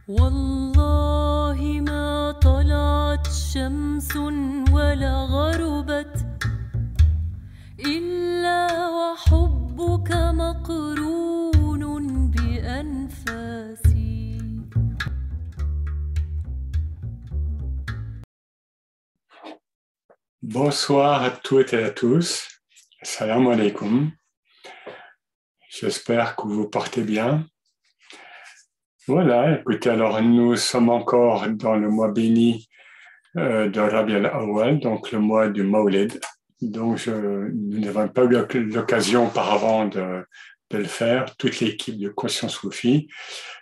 والله ما طلعت شمس ولا غربت إلا وحبك مقرون بأنفاسي. Bonsoir à toutes et à tous. Salam alaikum. J'espère que vous vous portez bien. Voilà, écoutez, alors nous sommes encore dans le mois béni de Rabi al-Awwal, donc le mois du Mawlid. Donc nous n'avons pas eu l'occasion auparavant de le faire. Toute l'équipe de Conscience Soufi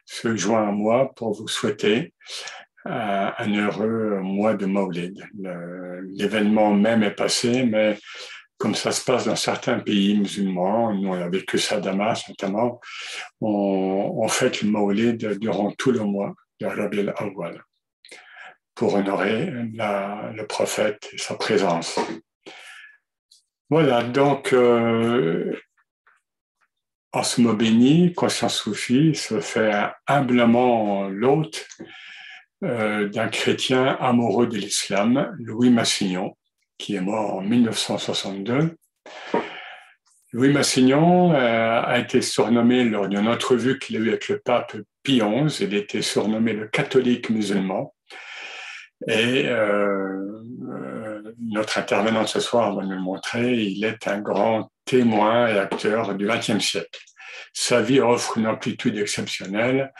se joint à moi pour vous souhaiter un heureux mois de Mawlid. L'événement même est passé, mais comme ça se passe dans certains pays musulmans, nous on a vécu ça à Damas notamment, on fête le Mawlid durant tout le mois de Rabi al-Awwal pour honorer le prophète et sa présence. Voilà, donc en ce mois béni, Conscience Soufi se fait humblement l'hôte d'un chrétien amoureux de l'islam, Louis Massignon, qui est mort en 1962. Louis Massignon a été surnommé lors d'une entrevue qu'il a eue avec le pape Pie XI, il était surnommé le catholique musulman. Et notre intervenant ce soir va nous le montrer, il est un grand témoin et acteur du XXe siècle. Sa vie offre une amplitude exceptionnelle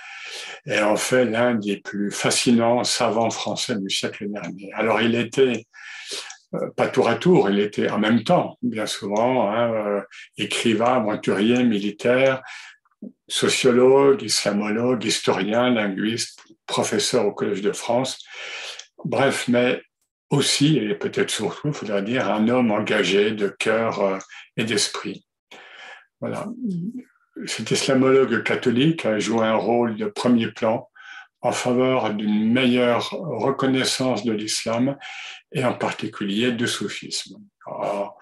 et en fait l'un des plus fascinants savants français du siècle dernier. Alors il était pas tour à tour, il était en même temps, bien souvent, écrivain, aventurier, militaire, sociologue, islamologue, historien, linguiste, professeur au Collège de France. Bref, mais aussi, et peut-être surtout, il faudrait dire, un homme engagé de cœur et d'esprit. Voilà. Cet islamologue catholique a joué un rôle de premier plan en faveur d'une meilleure reconnaissance de l'islam et en particulier du soufisme. Alors,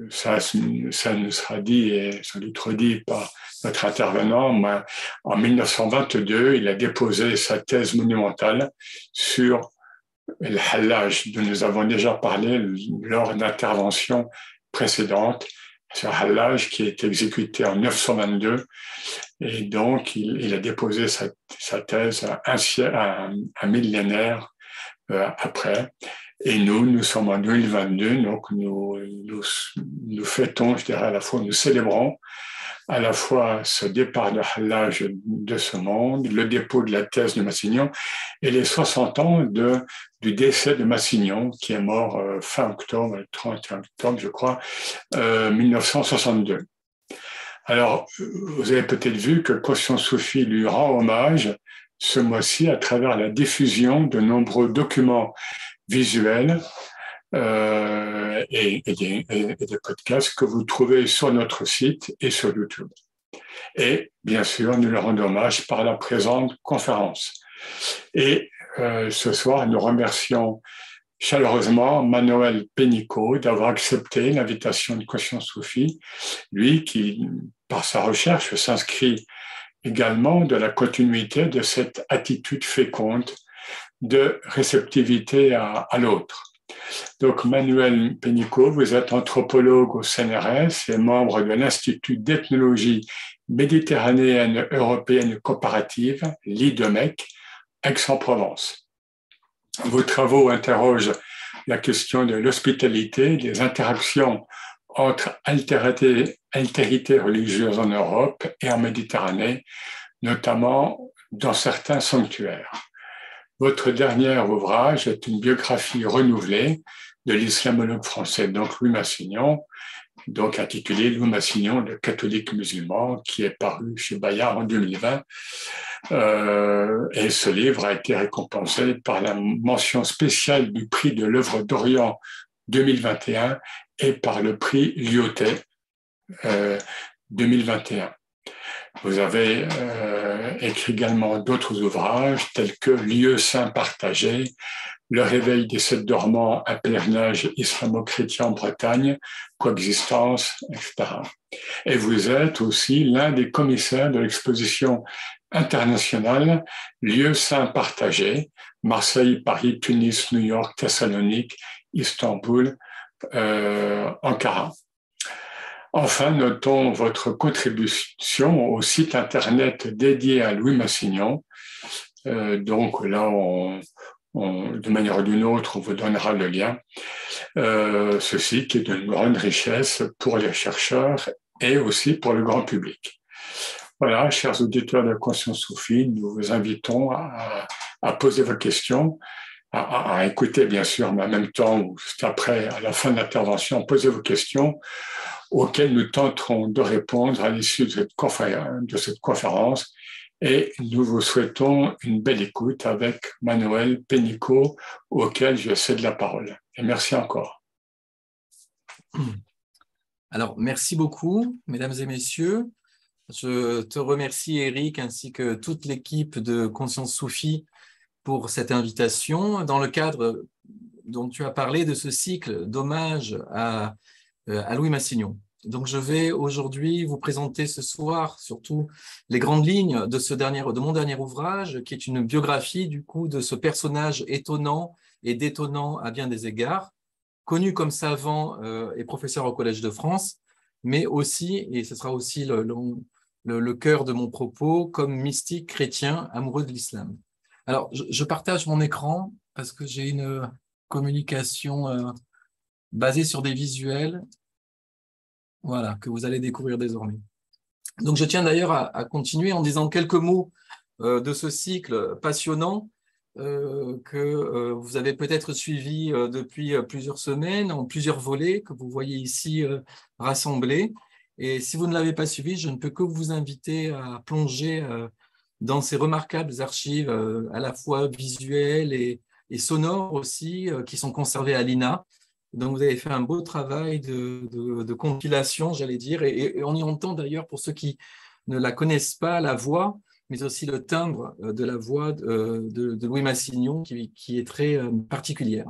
ça nous sera dit et sans doute redit par notre intervenant, mais en 1922, il a déposé sa thèse monumentale sur le Hallaj, dont nous avons déjà parlé lors d'interventions précédentes. C'est un Hallaj qui a été exécuté en 922 et donc il a déposé sa thèse un millénaire après. Et nous sommes en 2022, donc nous fêtons, je dirais à la fois, nous célébrons à la fois ce départ de Hallaj de ce monde, le dépôt de la thèse de Massignon et les 60 ans du décès de Massignon, qui est mort fin octobre, le 31 octobre, je crois, 1962. Alors, vous avez peut-être vu que Conscience Soufi lui rend hommage ce mois-ci à travers la diffusion de nombreux documents visuels et des podcasts que vous trouvez sur notre site et sur YouTube. Et bien sûr, nous leur rendons hommage par la présente conférence. Et ce soir, nous remercions chaleureusement Manuel Pénicaud d'avoir accepté l'invitation de Conscience Soufi, lui qui, par sa recherche, s'inscrit également de la continuité de cette attitude féconde de réceptivité à l'autre. Donc, Manuel Pénicaud, vous êtes anthropologue au CNRS et membre de l'Institut d'ethnologie méditerranéenne européenne comparative, l'IDEMEC, Aix-en-Provence. Vos travaux interrogent la question de l'hospitalité, des interactions entre altérités religieuses en Europe et en Méditerranée, notamment dans certains sanctuaires. Votre dernier ouvrage est une biographie renouvelée de l'islamologue français, donc Louis Massignon, donc intitulé Louis Massignon, le catholique musulman, qui est paru chez Bayard en 2020. Et ce livre a été récompensé par la mention spéciale du prix de l'œuvre d'Orient 2021 et par le prix Lyotet 2021. Vous avez écrit également d'autres ouvrages tels que Lieux saints partagés, le réveil des sept dormants, un pèlerinage islamo-chrétien en Bretagne, coexistence, etc. Et vous êtes aussi l'un des commissaires de l'exposition internationale Lieux saints partagés, Marseille, Paris, Tunis, New York, Thessalonique, Istanbul, Ankara. Enfin, notons votre contribution au site internet dédié à Louis Massignon. Donc là, de manière ou d'une autre, on vous donnera le lien. Ceci qui est d'une grande richesse pour les chercheurs et aussi pour le grand public. Voilà, chers auditeurs de Conscience Soufie, nous vous invitons à poser vos questions, à écouter bien sûr, mais en même temps, ou juste après, à la fin de l'intervention, posez vos questions auxquelles nous tenterons de répondre à l'issue de cette conférence. Et nous vous souhaitons une belle écoute avec Manuel Pénicaud, auquel je cède la parole. Et merci encore. Alors, merci beaucoup, mesdames et messieurs. Je te remercie, Eric, ainsi que toute l'équipe de Conscience Soufie pour cette invitation. Dans le cadre dont tu as parlé de ce cycle d'hommage à Louis Massignon. Donc, je vais aujourd'hui vous présenter ce soir surtout les grandes lignes de mon dernier ouvrage, qui est une biographie du coup de ce personnage étonnant et détonnant à bien des égards, connu comme savant et professeur au Collège de France, mais aussi, et ce sera aussi le cœur de mon propos, comme mystique chrétien amoureux de l'islam. Alors, je partage mon écran parce que j'ai une communication basée sur des visuels, voilà, que vous allez découvrir désormais. Donc, je tiens d'ailleurs à continuer en disant quelques mots de ce cycle passionnant que vous avez peut-être suivi depuis plusieurs semaines, en plusieurs volets que vous voyez ici rassemblés. Et si vous ne l'avez pas suivi, je ne peux que vous inviter à plonger dans ces remarquables archives à la fois visuelles et sonores aussi, qui sont conservées à l'INA. Donc, vous avez fait un beau travail de compilation, j'allais dire, et on y entend d'ailleurs, pour ceux qui ne la connaissent pas, la voix, mais aussi le timbre de la voix de Louis Massignon, qui est très particulière.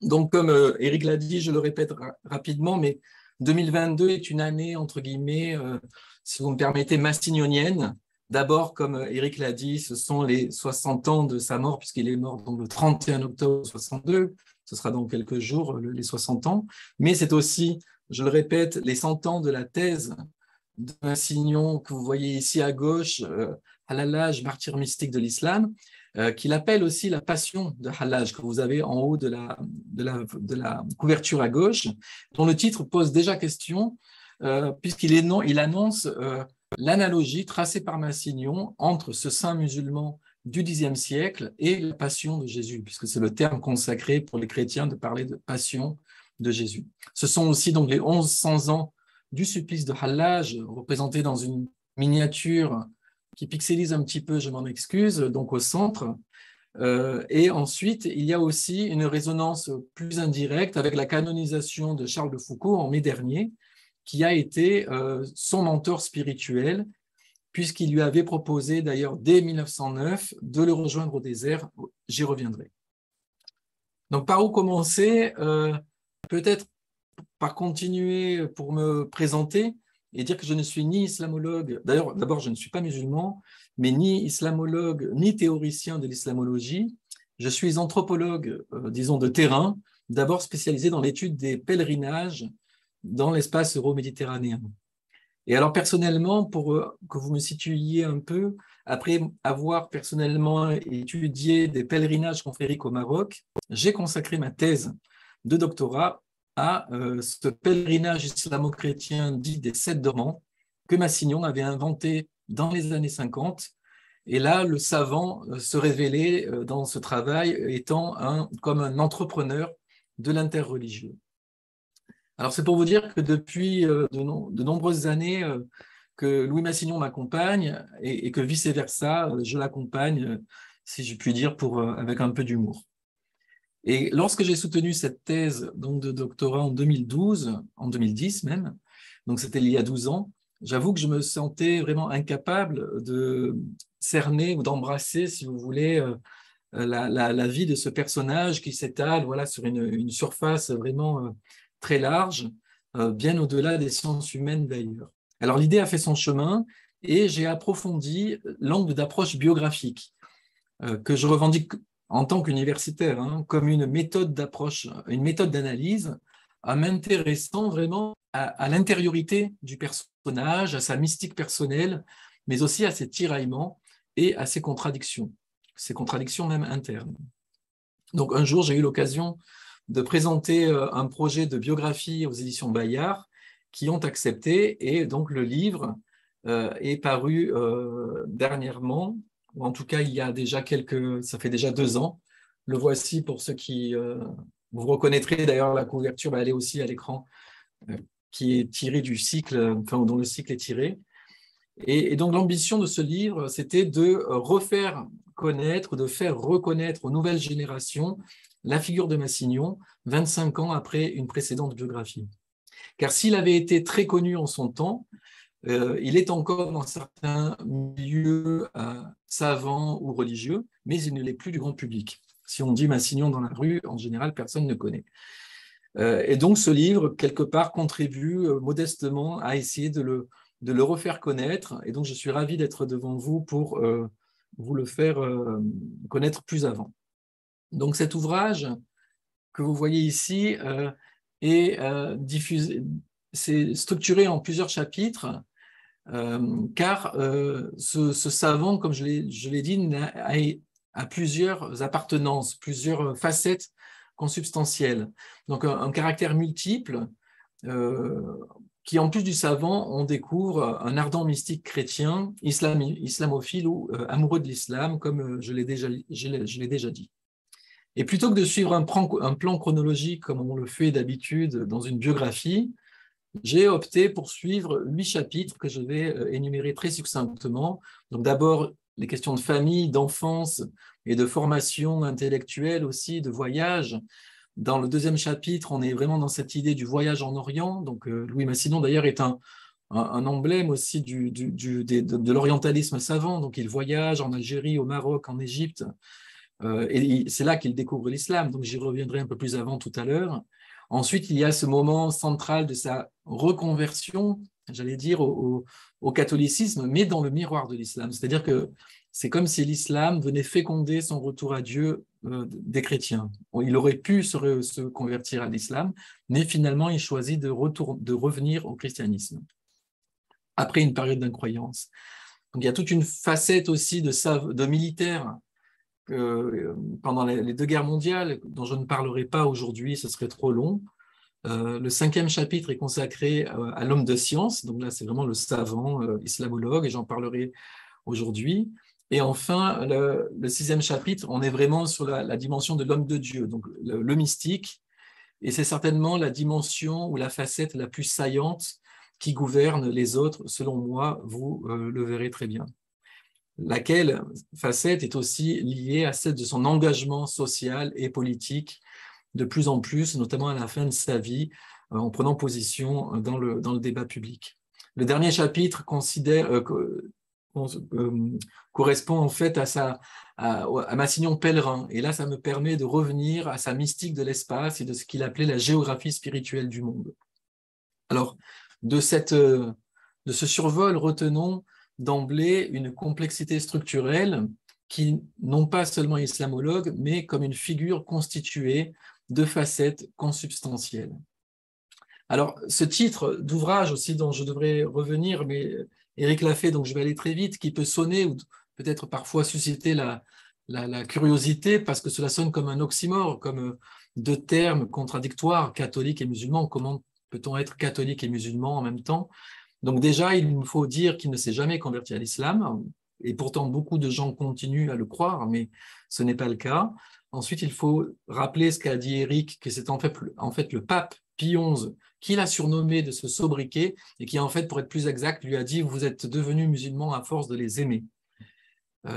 Donc, comme Eric l'a dit, je le répète rapidement, mais 2022 est une année, entre guillemets, si vous me permettez, massignonienne. D'abord, comme Eric l'a dit, ce sont les 60 ans de sa mort, puisqu'il est mort donc, le 31 octobre 62. Ce sera dans quelques jours, les 60 ans. Mais c'est aussi, je le répète, les 100 ans de la thèse de Massignon que vous voyez ici à gauche, Hallaj, martyr mystique de l'islam, qu'il appelle aussi la passion de Hallaj, que vous avez en haut de la couverture à gauche, dont le titre pose déjà question, puisqu'il annonce l'analogie tracée par Massignon entre ce saint musulman du Xe siècle et la passion de Jésus, puisque c'est le terme consacré pour les chrétiens de parler de passion de Jésus. Ce sont aussi donc les 1100 ans du supplice de Hallaj, représenté dans une miniature qui pixelise un petit peu, je m'en excuse, donc au centre. Et ensuite, il y a aussi une résonance plus indirecte avec la canonisation de Charles de Foucault en mai dernier, qui a été son mentor spirituel, puisqu'il lui avait proposé d'ailleurs dès 1909 de le rejoindre au désert. J'y reviendrai. Donc par où commencer? Peut-être par continuer pour me présenter et dire que je ne suis ni islamologue, d'ailleurs d'abord je ne suis pas musulman, mais ni islamologue, ni théoricien de l'islamologie. Je suis anthropologue, disons de terrain, d'abord spécialisé dans l'étude des pèlerinages dans l'espace euro-méditerranéen. Et alors personnellement, pour que vous me situiez un peu, après avoir personnellement étudié des pèlerinages confrériques au Maroc, j'ai consacré ma thèse de doctorat à ce pèlerinage islamo-chrétien dit des sept dormants que Massignon avait inventé dans les années 50. Et là, le savant se révélait dans ce travail étant comme un entrepreneur de l'interreligieux. Alors, c'est pour vous dire que depuis de nombreuses années que Louis Massignon m'accompagne et que vice-versa, je l'accompagne, si je puis dire, avec un peu d'humour. Et lorsque j'ai soutenu cette thèse donc, de doctorat en 2012, en 2010 même, donc c'était il y a 12 ans, j'avoue que je me sentais vraiment incapable de cerner ou d'embrasser, si vous voulez, la vie de ce personnage qui s'étale voilà, sur une surface vraiment très large, bien au-delà des sciences humaines d'ailleurs. Alors l'idée a fait son chemin et j'ai approfondi l'angle d'approche biographique que je revendique en tant qu'universitaire comme une méthode d'approche, une méthode d'analyse en m'intéressant vraiment à l'intériorité du personnage, à sa mystique personnelle, mais aussi à ses tiraillements et à ses contradictions même internes. Donc un jour, j'ai eu l'occasion de présenter un projet de biographie aux éditions Bayard qui ont accepté, et donc le livre est paru dernièrement, ou en tout cas il y a déjà ça fait déjà 2 ans. Le voici pour ceux qui... vous reconnaîtrez d'ailleurs la couverture, elle est aussi à l'écran, qui est tirée du cycle, enfin dont le cycle est tiré. Et donc l'ambition de ce livre, c'était de refaire connaître, de faire reconnaître aux nouvelles générations la figure de Massignon 25 ans après une précédente biographie. Car s'il avait été très connu en son temps, il est encore dans certains milieux savants ou religieux, mais il ne l'est plus du grand public. Si on dit Massignon dans la rue, en général, personne ne connaît. Et donc ce livre, quelque part, contribue modestement à essayer de le refaire connaître. Et donc je suis ravi d'être devant vous pour vous le faire connaître plus avant. Donc cet ouvrage que vous voyez ici est diffusé, c'est structuré en plusieurs chapitres, car ce savant, comme je l'ai dit, a plusieurs appartenances, plusieurs facettes consubstantielles. Donc un caractère multiple qui, en plus du savant, on découvre un ardent mystique chrétien, islamophile ou amoureux de l'islam, comme je l'ai déjà dit. Et plutôt que de suivre un plan chronologique comme on le fait d'habitude dans une biographie, j'ai opté pour suivre 8 chapitres que je vais énumérer très succinctement. Donc d'abord, les questions de famille, d'enfance et de formation intellectuelle aussi, de voyage. Dans le 2e chapitre, on est vraiment dans cette idée du voyage en Orient. Donc Louis Massignon, d'ailleurs, est un emblème aussi de l'orientalisme savant. Donc il voyage en Algérie, au Maroc, en Égypte. Et c'est là qu'il découvre l'islam. Donc j'y reviendrai un peu plus avant tout à l'heure. Ensuite, il y a ce moment central de sa reconversion, j'allais dire, au catholicisme, mais dans le miroir de l'islam. C'est-à-dire que c'est comme si l'islam venait féconder son retour à Dieu des chrétiens. Il aurait pu se convertir à l'islam, mais finalement, il choisit de revenir au christianisme, après une période d'incroyance. Donc il y a toute une facette aussi de militaire pendant les 2 guerres mondiales, dont je ne parlerai pas aujourd'hui, ce serait trop long. Le 5e chapitre est consacré à l'homme de science, donc là c'est vraiment le savant islamologue, et j'en parlerai aujourd'hui. Et enfin, le 6e chapitre, on est vraiment sur la dimension de l'homme de Dieu, donc le mystique, et c'est certainement la dimension ou la facette la plus saillante qui gouverne les autres, selon moi, vous le verrez très bien. Laquelle facette est aussi liée à celle de son engagement social et politique de plus en plus, notamment à la fin de sa vie, en prenant position dans le débat public. Le dernier chapitre correspond en fait à Massignon pèlerin, et là ça me permet de revenir à sa mystique de l'espace et de ce qu'il appelait la géographie spirituelle du monde. Alors, de ce survol, retenons d'emblée une complexité structurelle qui, non pas seulement islamologue, mais comme une figure constituée de facettes consubstantielles. Alors, ce titre d'ouvrage aussi dont je devrais revenir, mais Éric l'a fait, donc je vais aller très vite, qui peut sonner ou peut-être parfois susciter la curiosité parce que cela sonne comme un oxymore, comme 2 termes contradictoires, catholique et musulman. Comment peut-on être catholique et musulman en même temps? Donc déjà, il nous faut dire qu'il ne s'est jamais converti à l'islam, et pourtant beaucoup de gens continuent à le croire, mais ce n'est pas le cas. Ensuite, il faut rappeler ce qu'a dit Éric, que c'est en fait le pape Pie XI qui l'a surnommé de ce sobriquet, et qui en fait, pour être plus exact, lui a dit « vous êtes devenus musulmans à force de les aimer ».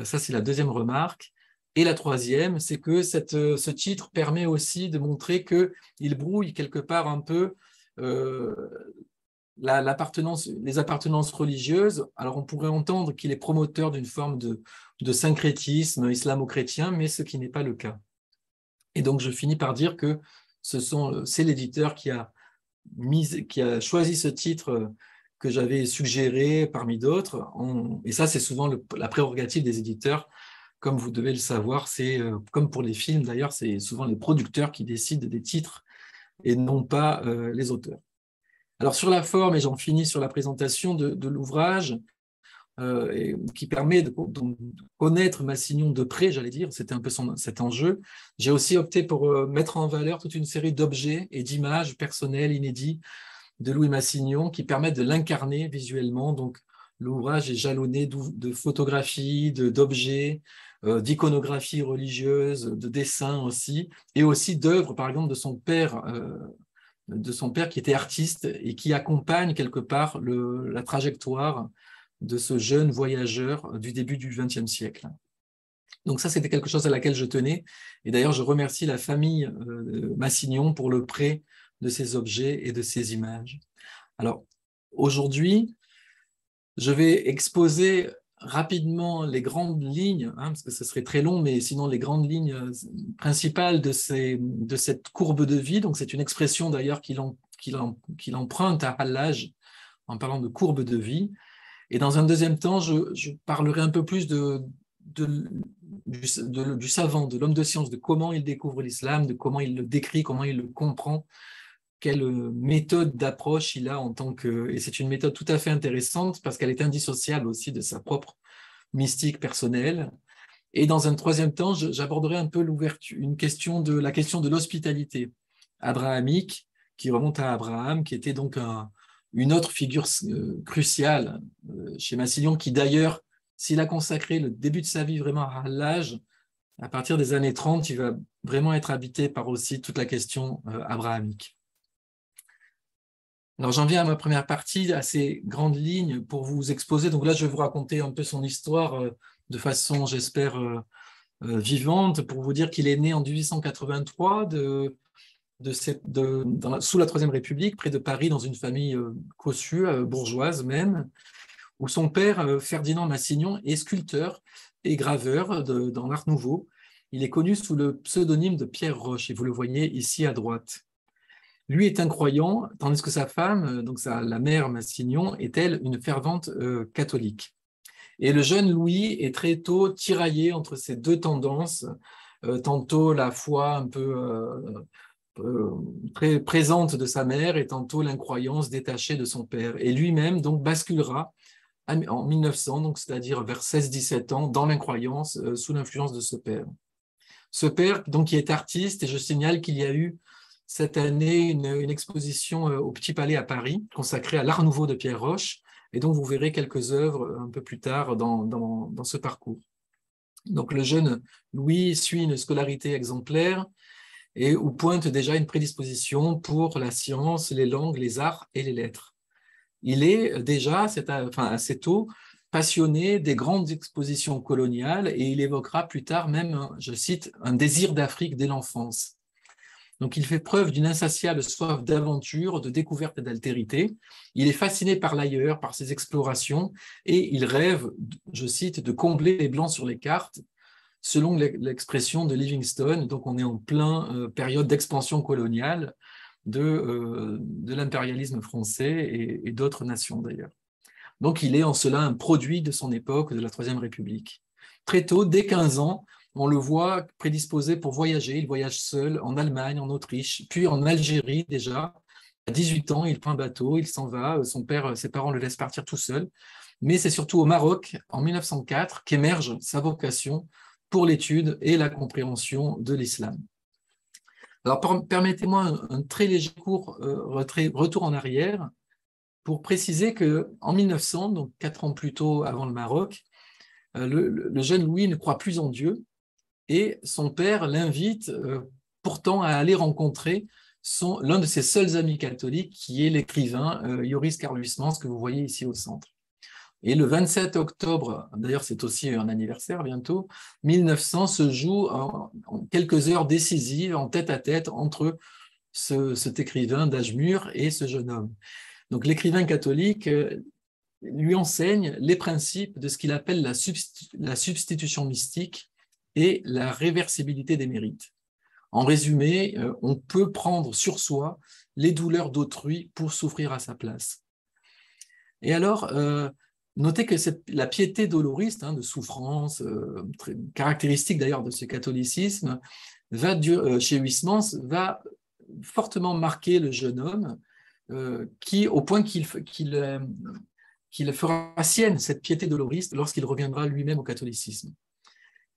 Ça, c'est la 2e remarque. Et la 3e, c'est que ce titre permet aussi de montrer qu'il brouille quelque part un peu les appartenances religieuses, alors on pourrait entendre qu'il est promoteur d'une forme de syncrétisme islamo-chrétien, mais ce qui n'est pas le cas. Et donc je finis par dire que c'est l'éditeur qui a choisi ce titre que j'avais suggéré parmi d'autres, et ça c'est souvent la prérogative des éditeurs, comme vous devez le savoir, c'est comme pour les films d'ailleurs, c'est souvent les producteurs qui décident des titres et non pas les auteurs. Alors sur la forme, et j'en finis sur la présentation de l'ouvrage, qui permet de connaître Massignon de près, j'allais dire, c'était un peu cet enjeu. J'ai aussi opté pour mettre en valeur toute une série d'objets et d'images personnelles, inédits, de Louis Massignon, qui permettent de l'incarner visuellement. Donc l'ouvrage est jalonné de photographies, d'objets, d'iconographie religieuse, de dessins aussi, et aussi d'œuvres, par exemple, de son père qui était artiste et qui accompagne quelque part la trajectoire de ce jeune voyageur du début du XXe siècle. Donc ça, c'était quelque chose à laquelle je tenais. Et d'ailleurs, je remercie la famille Massignon pour le prêt de ces objets et de ces images. Alors, aujourd'hui, je vais exposer rapidement les grandes lignes, parce que ce serait très long, mais sinon les grandes lignes principales de cette courbe de vie. Donc c'est une expression d'ailleurs qu'il emprunte à Hallaj en parlant de courbe de vie. Et dans un deuxième temps, je parlerai un peu plus du savant, de l'homme de science, de comment il découvre l'islam, de comment il le décrit, comment il le comprend, quelle méthode d'approche il a en tant que... Et c'est une méthode tout à fait intéressante parce qu'elle est indissociable aussi de sa propre mystique personnelle. Et dans un troisième temps, j'aborderai un peu la question de l'hospitalité abrahamique qui remonte à Abraham, qui était donc une autre figure cruciale chez Massignon, qui d'ailleurs, s'il a consacré le début de sa vie vraiment à Hallaj, à partir des années 30, il va vraiment être habité par aussi toute la question abrahamique. Alors j'en viens à ma première partie, à ces grandes lignes pour vous exposer. Donc là, je vais vous raconter un peu son histoire de façon, j'espère, vivante, pour vous dire qu'il est né en 1883 sous la Troisième République, près de Paris, dans une famille cossue, bourgeoise même, où son père, Ferdinand Massignon, est sculpteur et graveur dans l'Art Nouveau. Il est connu sous le pseudonyme de Pierre Roche, et vous le voyez ici à droite. Lui est un croyant, tandis que sa femme, donc la mère Massignon, est elle une fervente catholique. Et le jeune Louis est très tôt tiraillé entre ces deux tendances, tantôt la foi un peu très présente de sa mère et tantôt l'incroyance détachée de son père. Et lui-même donc basculera en 1900, donc c'est-à-dire vers 16-17 ans, dans l'incroyance sous l'influence de ce père. Ce père, donc, qui est artiste, et je signale qu'il y a eu cette année une exposition au Petit Palais à Paris consacrée à l'Art Nouveau de Pierre Roche, et donc vous verrez quelques œuvres un peu plus tard dans ce parcours. Donc le jeune Louis suit une scolarité exemplaire et où pointe déjà une prédisposition pour la science, les langues, les arts et les lettres. Il est déjà, assez tôt, passionné des grandes expositions coloniales et il évoquera plus tard même, je cite, un désir d'Afrique dès l'enfance. Donc, il fait preuve d'une insatiable soif d'aventure, de découverte et d'altérité. Il est fasciné par l'ailleurs, par ses explorations, et il rêve, je cite, de combler les blancs sur les cartes, selon l'expression de Livingstone. Donc, on est en plein période d'expansion coloniale de l'impérialisme français et d'autres nations d'ailleurs. Donc, il est en cela un produit de son époque, de la Troisième République. Très tôt, dès 15 ans, on le voit prédisposé pour voyager. Il voyage seul en Allemagne, en Autriche, puis en Algérie déjà. À 18 ans, il prend un bateau, il s'en va. Ses parents le laissent partir tout seul. Mais c'est surtout au Maroc, en 1904, qu'émerge sa vocation pour l'étude et la compréhension de l'islam. Alors, permettez-moi un très léger retour en arrière pour préciser qu'en 1900, donc 4 ans plus tôt avant le Maroc, le jeune Louis ne croit plus en Dieu. Et son père l'invite pourtant à aller rencontrer l'un de ses seuls amis catholiques, qui est l'écrivain Joris Carl Huysmans, que vous voyez ici au centre. Et le 27 octobre, d'ailleurs c'est aussi un anniversaire bientôt, 1900 se joue en quelques heures décisives, en tête-à-tête entre cet écrivain d'âge mûr et ce jeune homme. Donc l'écrivain catholique lui enseigne les principes de ce qu'il appelle la substitution mystique et la réversibilité des mérites. En résumé, on peut prendre sur soi les douleurs d'autrui pour souffrir à sa place. Et alors, notez que la piété doloriste, de souffrance, très caractéristique d'ailleurs de ce catholicisme, chez Huysmans, va fortement marquer le jeune homme, au point qu'il fera sienne cette piété doloriste lorsqu'il reviendra lui-même au catholicisme.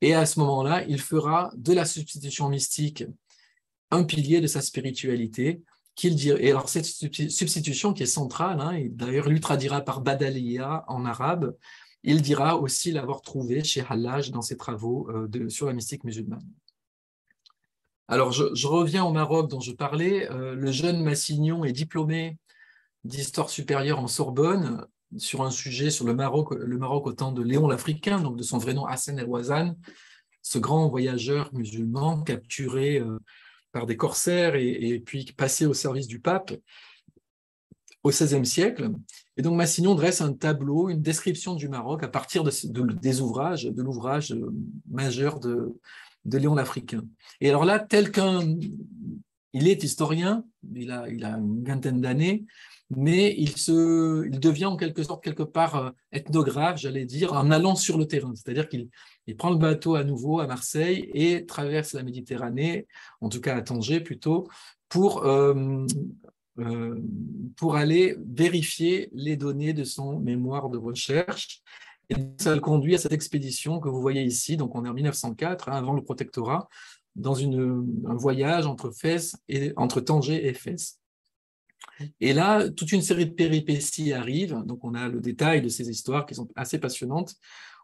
Et à ce moment-là, il fera de la substitution mystique un pilier de sa spiritualité. Et alors cette substitution qui est centrale, et d'ailleurs lui traduira par Badaliya en arabe, il dira aussi l'avoir trouvé chez Hallaj dans ses travaux sur la mystique musulmane. Alors je reviens au Maroc dont je parlais. Le jeune Massignon est diplômé d'histoire supérieure en Sorbonne sur un sujet sur le Maroc au temps de Léon l'Africain, donc de son vrai nom Hassan el-Ouazan, ce grand voyageur musulman capturé par des corsaires et puis passé au service du pape au XVIe siècle. Et donc Massignon dresse un tableau, une description du Maroc à partir de l'ouvrage majeur de Léon l'Africain. Et alors là, il est historien, il a une vingtaine d'années, mais il devient en quelque sorte, quelque part, ethnographe, j'allais dire, en allant sur le terrain. C'est-à-dire qu'il prend le bateau à nouveau à Marseille et traverse la Méditerranée, en tout cas à Tanger plutôt, pour aller vérifier les données de son mémoire de recherche. Et ça le conduit à cette expédition que vous voyez ici, donc on est en 1904, avant le protectorat, dans un voyage entre Tanger et Fès. Et là, toute une série de péripéties arrivent, donc on a le détail de ces histoires qui sont assez passionnantes,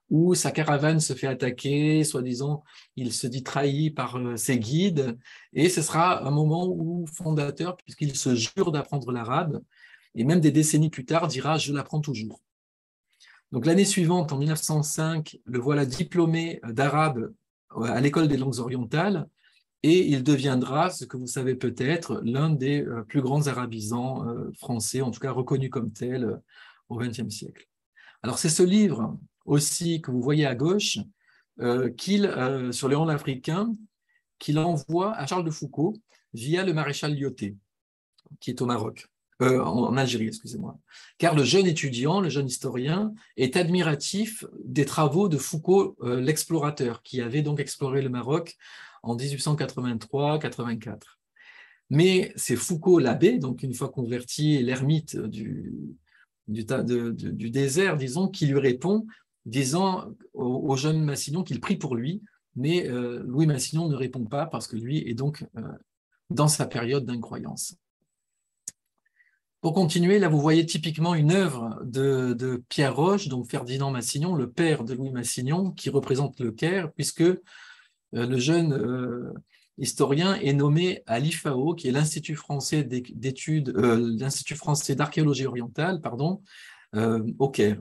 où sa caravane se fait attaquer, soi-disant, il se dit trahi par ses guides, et ce sera un moment fondateur, puisqu'il se jure d'apprendre l'arabe, et même des décennies plus tard dira « je l'apprends toujours ». Donc l'année suivante, en 1905, le voilà diplômé d'arabe à l'école des langues orientales, et il deviendra, ce que vous savez peut-être, l'un des plus grands arabisants français, en tout cas reconnu comme tel au XXe siècle. Alors c'est ce livre aussi que vous voyez à gauche, sur Léon l'Africain, qu'il envoie à Charles de Foucauld via le maréchal Lyautey, qui est au Maroc, en Algérie, excusez-moi. Car le jeune étudiant, le jeune historien, est admiratif des travaux de Foucauld, l'explorateur, qui avait donc exploré le Maroc en 1883-84. Mais c'est Foucauld l'abbé, donc une fois converti, l'ermite du désert, disons, qui lui répond, disant au jeune Massignon qu'il prie pour lui, mais Louis Massignon ne répond pas parce que lui est donc dans sa période d'incroyance. Pour continuer, là vous voyez typiquement une œuvre de Pierre Roche, donc Ferdinand Massignon, le père de Louis Massignon, qui représente le Caire, puisque le jeune historien est nommé à l'IFAO, qui est l'Institut français l'Institut français d'archéologie orientale, au Caire.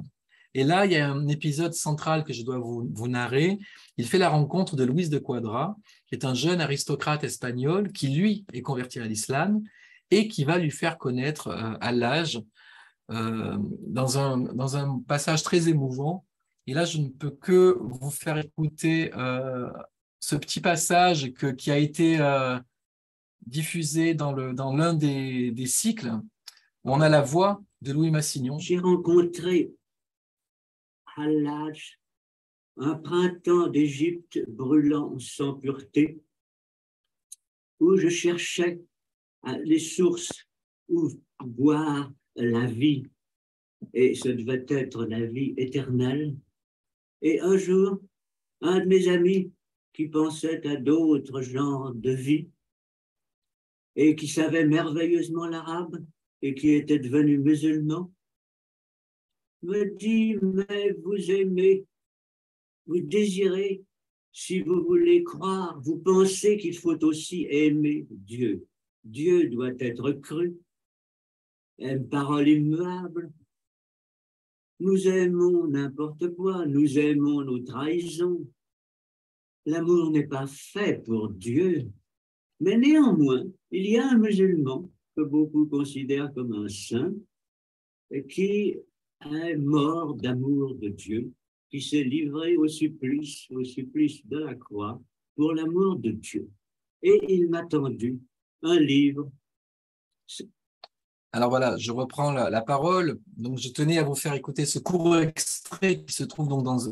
Et là, il y a un épisode central que je dois vous narrer. Il fait la rencontre de Luis de Quadra, qui est un jeune aristocrate espagnol qui, lui, est converti à l'islam et qui va lui faire connaître à l'âge dans un passage très émouvant. Et là, je ne peux que vous faire écouter ce petit passage qui a été diffusé dans l'un des cycles, où on a la voix de Louis Massignon. J'ai rencontré à l'âge un printemps d'Égypte brûlant sans pureté, où je cherchais les sources où boire la vie, et ce devait être la vie éternelle. Et un jour, un de mes amis qui pensait à d'autres genres de vie et qui savait merveilleusement l'arabe et qui était devenu musulman, me dit, mais vous aimez, vous désirez, si vous voulez croire, vous pensez qu'il faut aussi aimer Dieu. Dieu doit être cru, une parole immuable. Nous aimons n'importe quoi, nous aimons nos trahisons. L'amour n'est pas fait pour Dieu, mais néanmoins, il y a un musulman que beaucoup considèrent comme un saint qui est mort d'amour de Dieu, qui s'est livré au supplice de la croix pour l'amour de Dieu. Et il m'a tendu un livre. Alors voilà, je reprends la parole. Donc, je tenais à vous faire écouter ce court extrait qui se trouve donc dans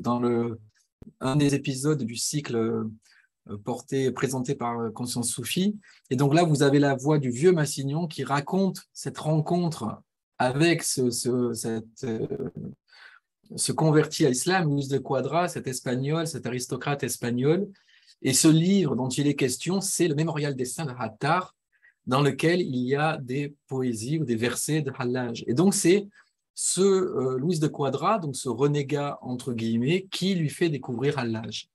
un des épisodes du cycle présenté par Conscience Soufie. Et donc là, vous avez la voix du vieux Massignon qui raconte cette rencontre avec ce converti à l'islam, Luis de Quadra, cet espagnol, cet aristocrate espagnol. Et ce livre dont il est question, c'est le Mémorial des Saints de Hattar, dans lequel il y a des poésies ou des versets de Hallaj. Et donc, c'est Luis de Quadra, donc ce renégat, entre guillemets, qui lui fait découvrir Hallaj.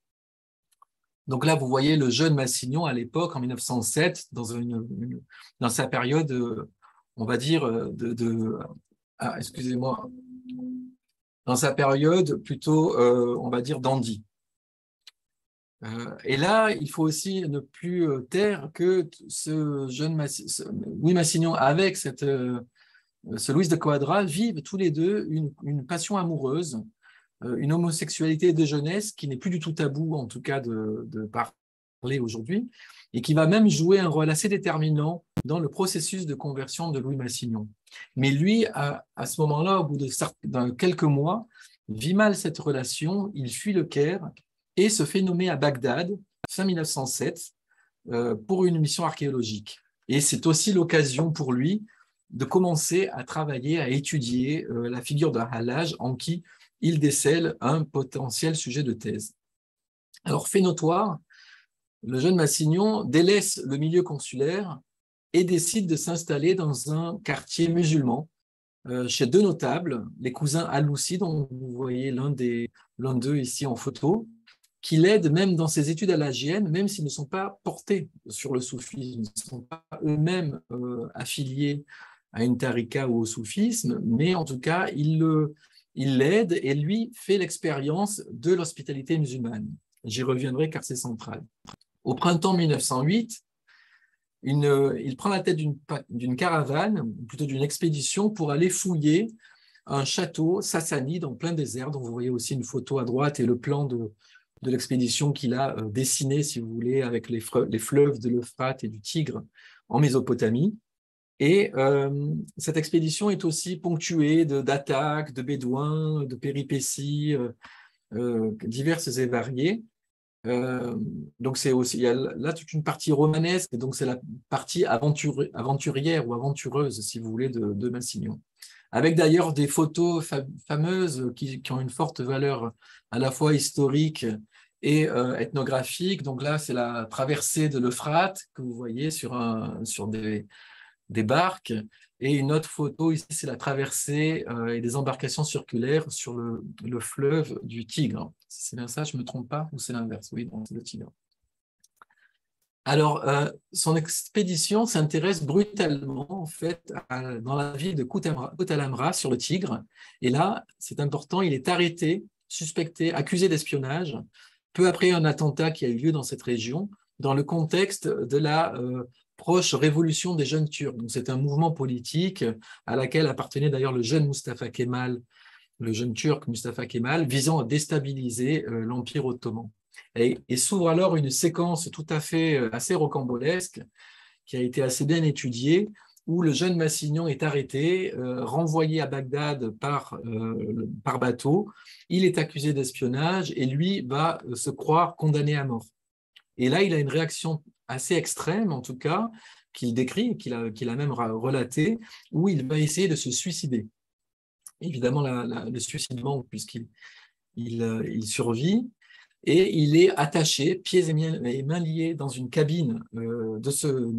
Donc là, vous voyez le jeune Massignon à l'époque, en 1907, dans sa période, on va dire, excusez-moi, dans sa période plutôt, on va dire, dandy. Et là, il faut aussi ne plus taire que ce jeune Louis Massignon avec ce Luis de Quadra vivent tous les deux une passion amoureuse, une homosexualité de jeunesse qui n'est plus du tout tabou, en tout cas de parler aujourd'hui, et qui va même jouer un rôle assez déterminant dans le processus de conversion de Louis Massignon. Mais lui, à ce moment-là, au bout de quelques mois, vit mal cette relation, il fuit le Caire et se fait nommer à Bagdad, fin 1907, pour une mission archéologique. Et c'est aussi l'occasion pour lui de commencer à travailler, à étudier la figure de Hallaj, en qui il décèle un potentiel sujet de thèse. Alors, fait notoire, le jeune Massignon délaisse le milieu consulaire et décide de s'installer dans un quartier musulman, chez deux notables, les cousins Aloussi, dont vous voyez l'un d'eux ici en photo, qui l'aident même dans ses études halajiennes, même s'ils ne sont pas portés sur le soufisme, ils ne sont pas eux-mêmes affiliés à une tarika ou au soufisme, mais en tout cas, il l'aide et lui fait l'expérience de l'hospitalité musulmane. J'y reviendrai car c'est central. Au printemps 1908, il prend la tête d'une caravane, plutôt d'une expédition, pour aller fouiller un château sassanide en plein désert, dont vous voyez aussi une photo à droite et le plan de l'expédition qu'il a dessiné, si vous voulez, avec les fleuves de l'Euphrate et du Tigre en Mésopotamie. Et cette expédition est aussi ponctuée d'attaques, de bédouins, de péripéties diverses et variées. Donc il y a là toute une partie romanesque, donc c'est la partie aventurière ou aventureuse, si vous voulez, de Massignon. Avec d'ailleurs des photos fameuses qui ont une forte valeur à la fois historique et ethnographique. Donc là, c'est la traversée de l'Euphrate que vous voyez sur des barques. Et une autre photo ici, c'est la traversée et des embarcations circulaires sur le fleuve du Tigre. C'est bien ça, je ne me trompe pas, ou c'est l'inverse? Oui, c'est le Tigre. Alors, son expédition s'intéresse brutalement, en fait, dans la ville de Kut Al Amra, sur le Tigre. Et là, c'est important, il est arrêté, suspecté, accusé d'espionnage, peu après un attentat qui a eu lieu dans cette région, dans le contexte de la proche révolution des jeunes Turcs. Donc, c'est un mouvement politique à laquelle appartenait d'ailleurs le jeune Mustafa Kemal, le jeune Turc Mustafa Kemal, visant à déstabiliser l'Empire ottoman. Et s'ouvre alors une séquence tout à fait assez rocambolesque, qui a été assez bien étudiée, où le jeune Massignon est arrêté, renvoyé à Bagdad par bateau. Il est accusé d'espionnage et lui va se croire condamné à mort. Et là, il a une réaction assez extrême, en tout cas, qu'il décrit, qu'il a même relaté, où il va essayer de se suicider. Évidemment, le suicide manque puisqu'il survit, et il est attaché, pieds et mains liés, dans une cabine de ce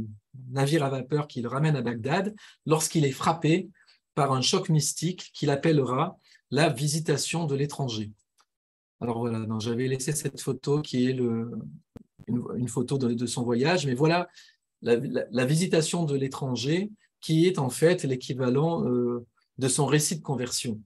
navire à vapeur qu'il ramène à Bagdad, lorsqu'il est frappé par un choc mystique qu'il appellera la visitation de l'étranger. Alors voilà, j'avais laissé cette photo qui est une photo de son voyage, mais voilà la visitation de l'étranger qui est en fait l'équivalent de son récit de conversion.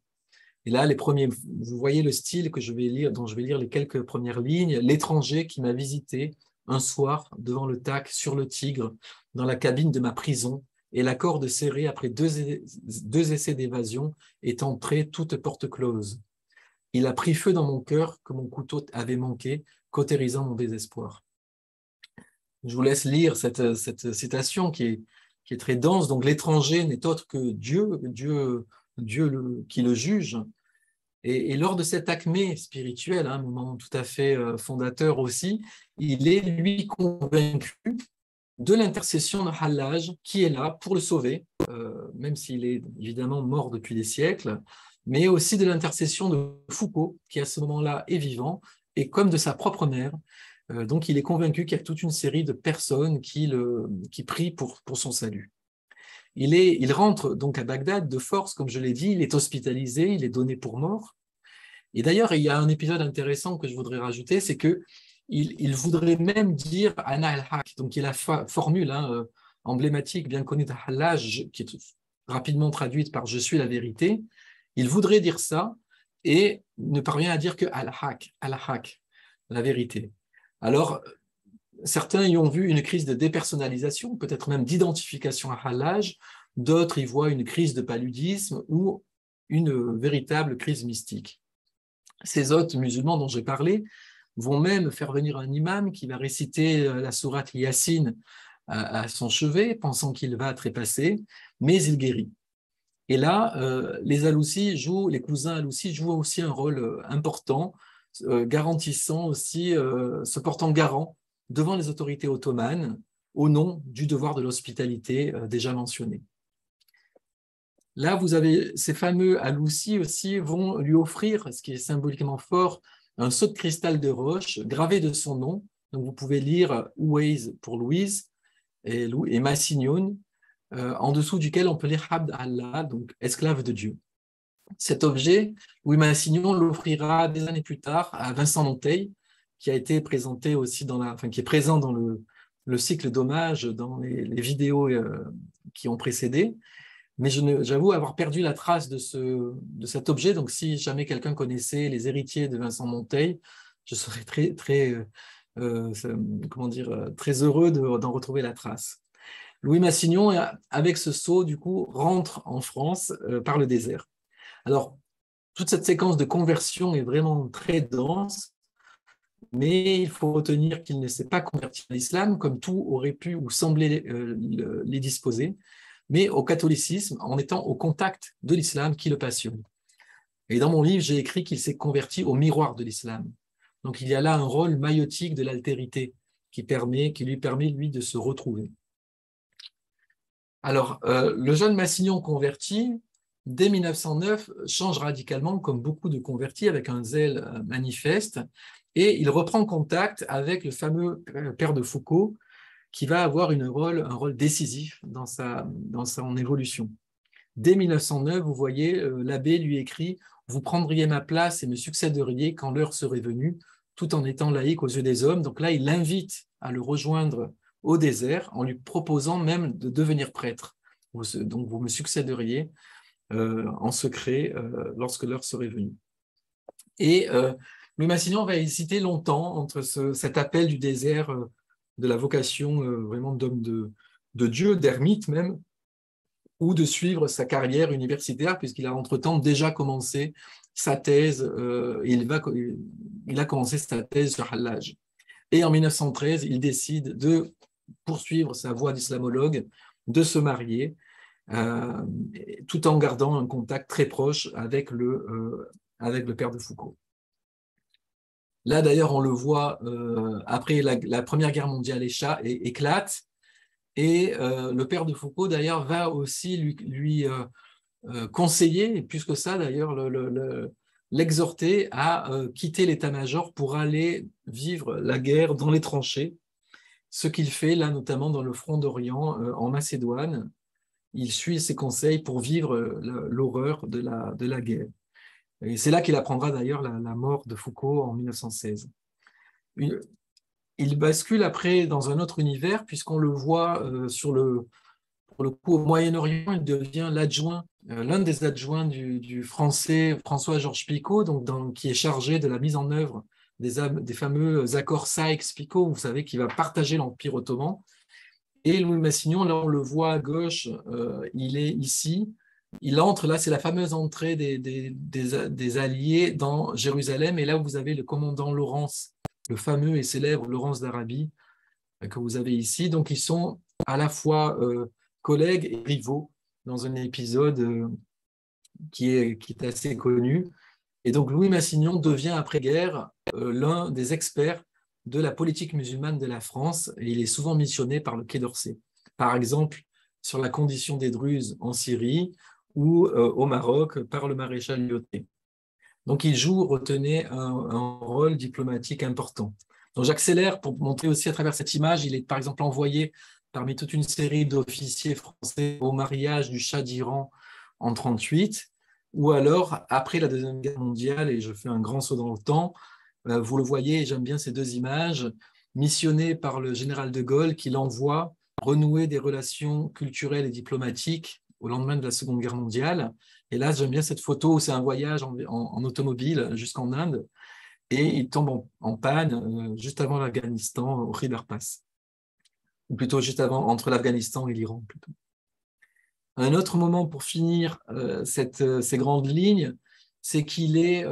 Et là, vous voyez le style dont je vais lire les quelques premières lignes. L'étranger qui m'a visité un soir devant le Tac sur le Tigre, dans la cabine de ma prison, et la corde serrée après deux essais d'évasion est entrée toute porte close. Il a pris feu dans mon cœur que mon couteau avait manqué, cautérisant mon désespoir. Je vous laisse lire cette citation qui est très dense. Donc l'étranger n'est autre que Dieu qui le juge. Et lors de cet acmé spirituel, un moment tout à fait fondateur aussi, il est lui convaincu de l'intercession de Hallaj qui est là pour le sauver, même s'il est évidemment mort depuis des siècles, mais aussi de l'intercession de Foucault, qui à ce moment-là est vivant, et comme de sa propre mère. Donc il est convaincu qu'il y a toute une série de personnes qui prient pour son salut. Il rentre donc à Bagdad de force, comme je l'ai dit, il est hospitalisé, il est donné pour mort. Et d'ailleurs, il y a un épisode intéressant que je voudrais rajouter, c'est qu'il voudrait même dire Ana al-Haq, donc il y a la formule emblématique, bien connue de Hallaj, qui est rapidement traduite par « je suis la vérité ». Il voudrait dire ça et ne parvient à dire que al-Haq, la vérité. Alors, certains y ont vu une crise de dépersonnalisation, peut-être même d'identification à Hallaj, d'autres y voient une crise de paludisme ou une véritable crise mystique. Ces hôtes musulmans dont j'ai parlé vont même faire venir un imam qui va réciter la sourate Yassine à son chevet, pensant qu'il va trépasser, mais il guérit. Et là, les cousins Aloussi jouent aussi un rôle important, garantissant aussi, se portant garant devant les autorités ottomanes au nom du devoir de l'hospitalité déjà mentionné. Là, vous avez ces fameux Aloussi aussi vont lui offrir, ce qui est symboliquement fort, un seau de cristal de roche gravé de son nom. Donc vous pouvez lire Ouaise pour Louise et Massignon, en dessous duquel on peut lire Abd Allah, donc esclave de Dieu. Cet objet, Louis Massignon l'offrira des années plus tard à Vincent Monteil, qui a été présenté aussi qui est présent dans le cycle d'hommage, dans les vidéos qui ont précédé. Mais j'avoue avoir perdu la trace de cet objet. Donc, si jamais quelqu'un connaissait les héritiers de Vincent Monteil, je serais très heureux d'en retrouver la trace. Louis Massignon, avec ce sceau, du coup, rentre en France par le désert. Alors, toute cette séquence de conversion est vraiment très dense, mais il faut retenir qu'il ne s'est pas converti à l'islam, comme tout aurait pu ou semblait les disposer, mais au catholicisme, en étant au contact de l'islam qui le passionne. Et dans mon livre, j'ai écrit qu'il s'est converti au miroir de l'islam. Donc il y a là un rôle maïotique de l'altérité qui lui permet, lui, de se retrouver. Alors, le jeune Massignon converti, dès 1909, change radicalement, comme beaucoup de convertis, avec un zèle manifeste, et il reprend contact avec le fameux père de Foucault, qui va avoir un rôle décisif dans son évolution. Dès 1909, vous voyez, l'abbé lui écrit « Vous prendriez ma place et me succéderiez quand l'heure serait venue, tout en étant laïque aux yeux des hommes. » Donc là, il l'invite à le rejoindre au désert en lui proposant même de devenir prêtre. Donc vous me succéderiez en secret lorsque l'heure serait venue. Et Louis Massignon va hésiter longtemps entre cet appel du désert, de la vocation vraiment d'homme de Dieu, d'ermite même, ou de suivre sa carrière universitaire, puisqu'il a entre-temps déjà commencé sa thèse, il a commencé sa thèse sur Hallaj. Et en 1913, il décide de poursuivre sa voie d'islamologue, de se marier, tout en gardant un contact très proche avec le père de Foucault. Là, d'ailleurs, on le voit, après la Première Guerre mondiale éclate, et le père de Foucault, d'ailleurs, va aussi lui conseiller, et plus que ça, d'ailleurs, l'exhorter à quitter l'état-major pour aller vivre la guerre dans les tranchées, ce qu'il fait, là, notamment dans le front d'Orient, en Macédoine. Il suit ses conseils pour vivre l'horreur de la guerre. Et c'est là qu'il apprendra d'ailleurs la mort de Foucault en 1916. Il bascule après dans un autre univers, puisqu'on le voit pour le coup au Moyen-Orient, il devient l'un des adjoints du français François-Georges Picot, qui est chargé de la mise en œuvre des fameux accords Sykes-Picot, vous savez, qui va partager l'Empire ottoman. Et Louis Massignon, là on le voit à gauche, il est ici. Il entre, là c'est la fameuse entrée des Alliés dans Jérusalem. Et là vous avez le commandant Lawrence, le fameux et célèbre Lawrence d'Arabie, que vous avez ici. Donc ils sont à la fois collègues et rivaux dans un épisode qui est assez connu. Et donc Louis Massignon devient après-guerre l'un des experts de la politique musulmane de la France, et il est souvent missionné par le Quai d'Orsay. Par exemple, sur la condition des Druzes en Syrie ou au Maroc par le maréchal Lyautey. Donc il joue, retenez, un rôle diplomatique important. Donc j'accélère pour montrer aussi à travers cette image, il est par exemple envoyé parmi toute une série d'officiers français au mariage du Shah d'Iran en 1938, ou alors après la Deuxième Guerre mondiale, et je fais un grand saut dans le temps, vous le voyez, j'aime bien ces deux images, missionné par le général de Gaulle qui l'envoie renouer des relations culturelles et diplomatiques au lendemain de la Seconde Guerre mondiale. Et là, j'aime bien cette photo où c'est un voyage en automobile jusqu'en Inde, et il tombe en panne juste avant l'Afghanistan, au Khyber Pass, ou plutôt juste avant, entre l'Afghanistan et l'Iran. Plutôt. Un autre moment pour finir ces grandes lignes, c'est qu'il est...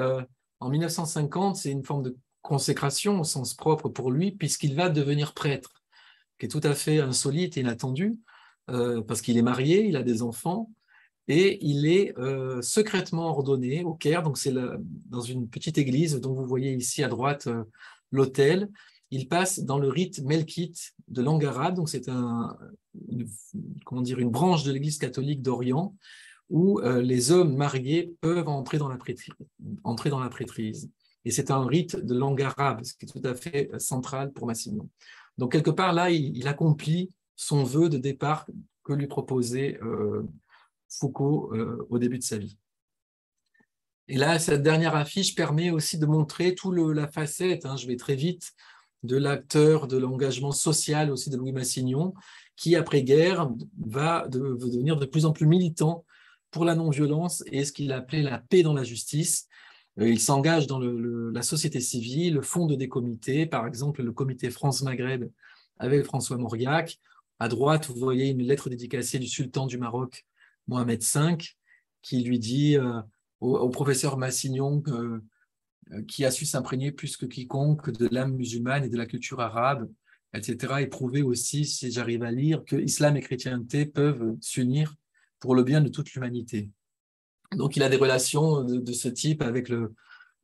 en 1950, c'est une forme de consécration au sens propre pour lui, puisqu'il va devenir prêtre, qui est tout à fait insolite et inattendu, parce qu'il est marié, il a des enfants, et il est secrètement ordonné au Caire, donc c'est dans une petite église dont vous voyez ici à droite l'autel. Il passe dans le rite melkite de langue arabe, donc c'est une branche de l'église catholique d'Orient, où les hommes mariés peuvent entrer dans la prêtrise. Et c'est un rite de langue arabe, ce qui est tout à fait central pour Massignon. Donc, quelque part, là, il accomplit son vœu de départ que lui proposait Foucault au début de sa vie. Et là, cette dernière affiche permet aussi de montrer toute la facette, je vais très vite, de l'acteur, de l'engagement social aussi de Louis Massignon, qui, après-guerre, va devenir de plus en plus militant pour la non-violence et ce qu'il appelait la paix dans la justice. Il s'engage dans la société civile, fonde des comités, par exemple le comité France-Maghreb avec François Mauriac. À droite, vous voyez une lettre dédicacée du sultan du Maroc, Mohamed V, qui lui dit au professeur Massignon qui a su s'imprégner plus que quiconque de l'âme musulmane et de la culture arabe, etc. Et prouver aussi, si j'arrive à lire, que islam et chrétienté peuvent s'unir pour le bien de toute l'humanité. Donc, il a des relations de ce type avec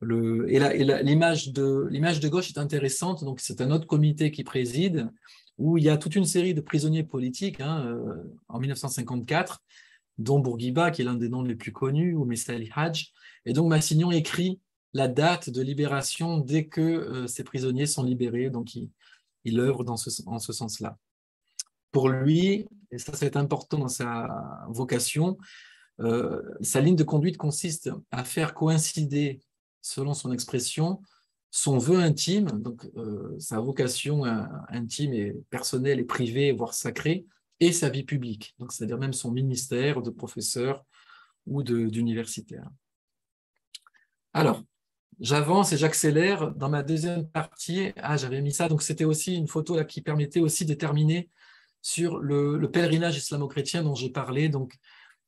l'image de gauche est intéressante. Donc, c'est un autre comité qui préside, où il y a toute une série de prisonniers politiques en 1954, dont Bourguiba, qui est l'un des noms les plus connus, ou Messali Hadj. Et donc, Massignon écrit la date de libération dès que ces prisonniers sont libérés. Donc, il œuvre en ce sens-là. Pour lui, et ça c'est important dans sa vocation, sa ligne de conduite consiste à faire coïncider, selon son expression, son vœu intime, donc sa vocation intime et personnelle et privée, voire sacrée, et sa vie publique, donc c'est-à-dire même son ministère de professeur ou d'universitaire. Alors, j'avance et j'accélère. Dans ma deuxième partie, j'avais mis ça, donc c'était aussi une photo là, qui permettait aussi de terminer sur le pèlerinage islamo-chrétien dont j'ai parlé, donc,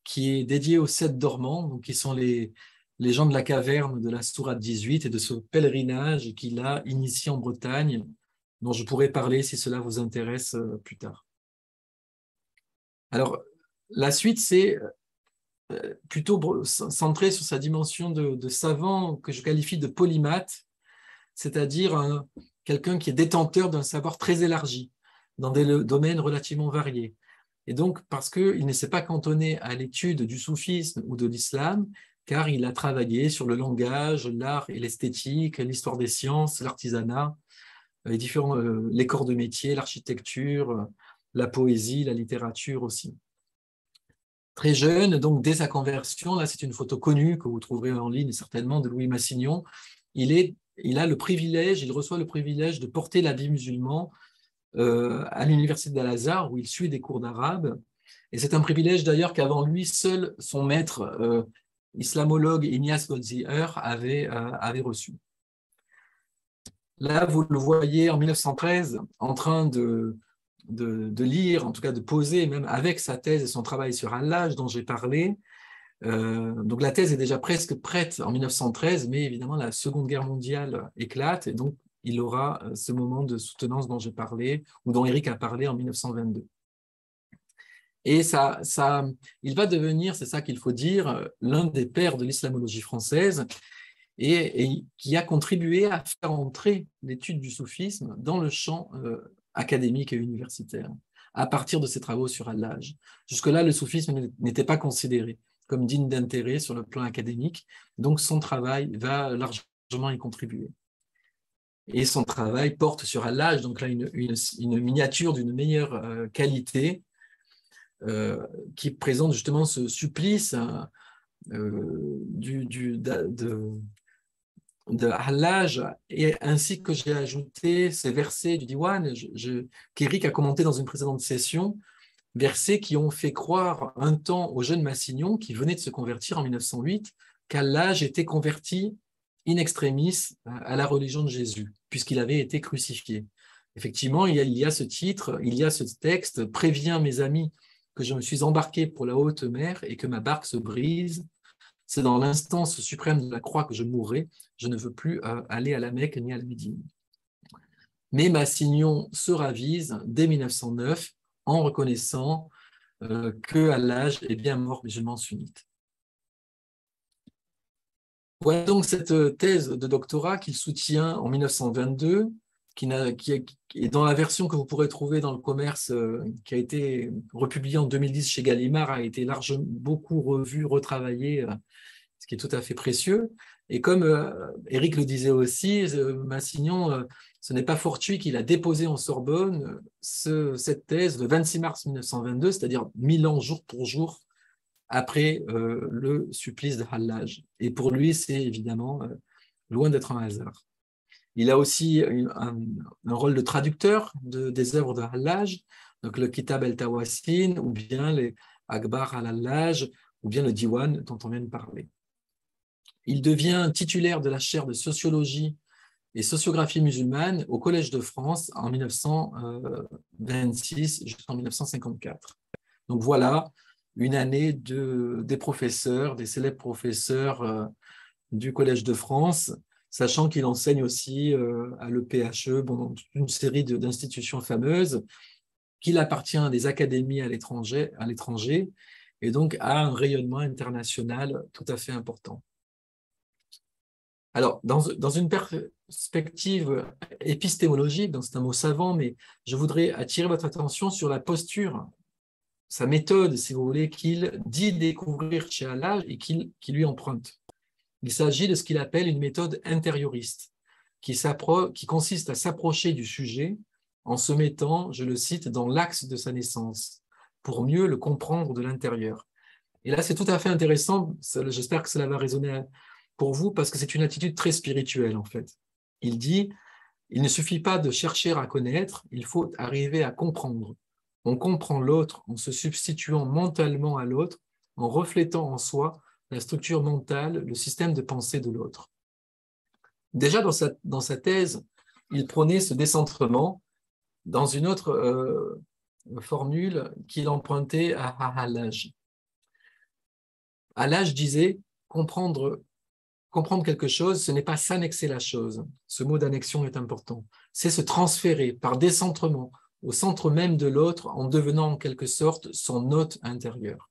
qui est dédié aux 7 dormants, donc, qui sont les gens de la caverne de la Sourate 18 et de ce pèlerinage qu'il a initié en Bretagne, dont je pourrais parler si cela vous intéresse plus tard. Alors, la suite, c'est plutôt centré sur sa dimension de savant que je qualifie de polymathe, c'est-à-dire quelqu'un qui est détenteur d'un savoir très élargi dans des domaines relativement variés. Et donc, parce qu'il ne s'est pas cantonné à l'étude du soufisme ou de l'islam, car il a travaillé sur le langage, l'art et l'esthétique, l'histoire des sciences, l'artisanat, les corps de métier, l'architecture, la poésie, la littérature aussi. Très jeune, donc dès sa conversion, là c'est une photo connue que vous trouverez en ligne certainement de Louis Massignon, il a le privilège, il reçoit le privilège de porter l'habit musulman à l'université d'Al-Azhar où il suit des cours d'arabe. Et c'est un privilège d'ailleurs qu'avant lui, seul son maître islamologue Ignace Goldziher avait reçu. Là, vous le voyez en 1913 en train lire, en tout cas de poser, même avec sa thèse et son travail sur Hallaj dont j'ai parlé. Donc la thèse est déjà presque prête en 1913, mais évidemment la Seconde Guerre mondiale éclate et donc il aura ce moment de soutenance dont j'ai parlé, ou dont Éric a parlé en 1922. Et il va devenir, c'est ça qu'il faut dire, l'un des pères de l'islamologie française et qui a contribué à faire entrer l'étude du soufisme dans le champ académique et universitaire, à partir de ses travaux sur Hallaj. Jusque-là, le soufisme n'était pas considéré comme digne d'intérêt sur le plan académique, donc son travail va largement y contribuer. Et son travail porte sur Hallaj, donc là une miniature d'une meilleure qualité qui présente justement ce supplice de Hallaj, et ainsi que j'ai ajouté ces versets du Diwan qu'Éric a commenté dans une précédente session, versets qui ont fait croire un temps au jeune Massignon qui venait de se convertir en 1908 qu'Hallaj était converti in extremis à la religion de Jésus, puisqu'il avait été crucifié. Effectivement, il y a ce titre, il y a ce texte, « Préviens mes amis que je me suis embarqué pour la haute mer et que ma barque se brise. C'est dans l'instance suprême de la croix que je mourrai. Je ne veux plus aller à la Mecque ni à la Médine. » Mais Massignon se ravise dès 1909 en reconnaissant que Hallaj est bien mort musulman sunnite. Voilà donc cette thèse de doctorat qu'il soutient en 1922, qui est dans la version que vous pourrez trouver dans le commerce, qui a été republiée en 2010 chez Gallimard, a été largement beaucoup revue, retravaillée, ce qui est tout à fait précieux. Et comme Éric le disait aussi, Massignon, ce n'est pas fortuit qu'il a déposé en Sorbonne cette thèse le 26 mars 1922, c'est-à-dire 1000 ans jour pour jour après le supplice de Hallaj. Et pour lui, c'est évidemment loin d'être un hasard. Il a aussi un rôle de traducteur des œuvres de Hallaj, donc le Kitab el-Tawassin, ou bien les Akbar al-Hallaj, ou bien le Diwan dont on vient de parler. Il devient titulaire de la chaire de sociologie et sociographie musulmane au Collège de France en 1926 jusqu'en 1954. Donc voilà une année des professeurs, des célèbres professeurs du Collège de France, sachant qu'il enseigne aussi à l'EPHE, dans une série d'institutions fameuses, qu'il appartient à des académies à l'étranger, et donc à un rayonnement international tout à fait important. Alors, dans une perspective épistémologique, c'est un mot savant, mais je voudrais attirer votre attention sur la posture, sa méthode, si vous voulez, qu'il dit découvrir chez Hallaj et qui lui emprunte. Il s'agit de ce qu'il appelle une méthode intérioriste, qui consiste à s'approcher du sujet en se mettant, je le cite, dans l'axe de sa naissance, pour mieux le comprendre de l'intérieur. Et là, c'est tout à fait intéressant, j'espère que cela va résonner pour vous, parce que c'est une attitude très spirituelle, en fait. Il dit, il ne suffit pas de chercher à connaître, il faut arriver à comprendre. On comprend l'autre en se substituant mentalement à l'autre, en reflétant en soi la structure mentale, le système de pensée de l'autre. Déjà, dans sa thèse, il prônait ce décentrement dans une autre formule qu'il empruntait à Hallaj. Hallaj disait « comprendre quelque chose, ce n'est pas s'annexer la chose ». Ce mot d'annexion est important. C'est se transférer par décentrement au centre même de l'autre en devenant en quelque sorte son hôte intérieur.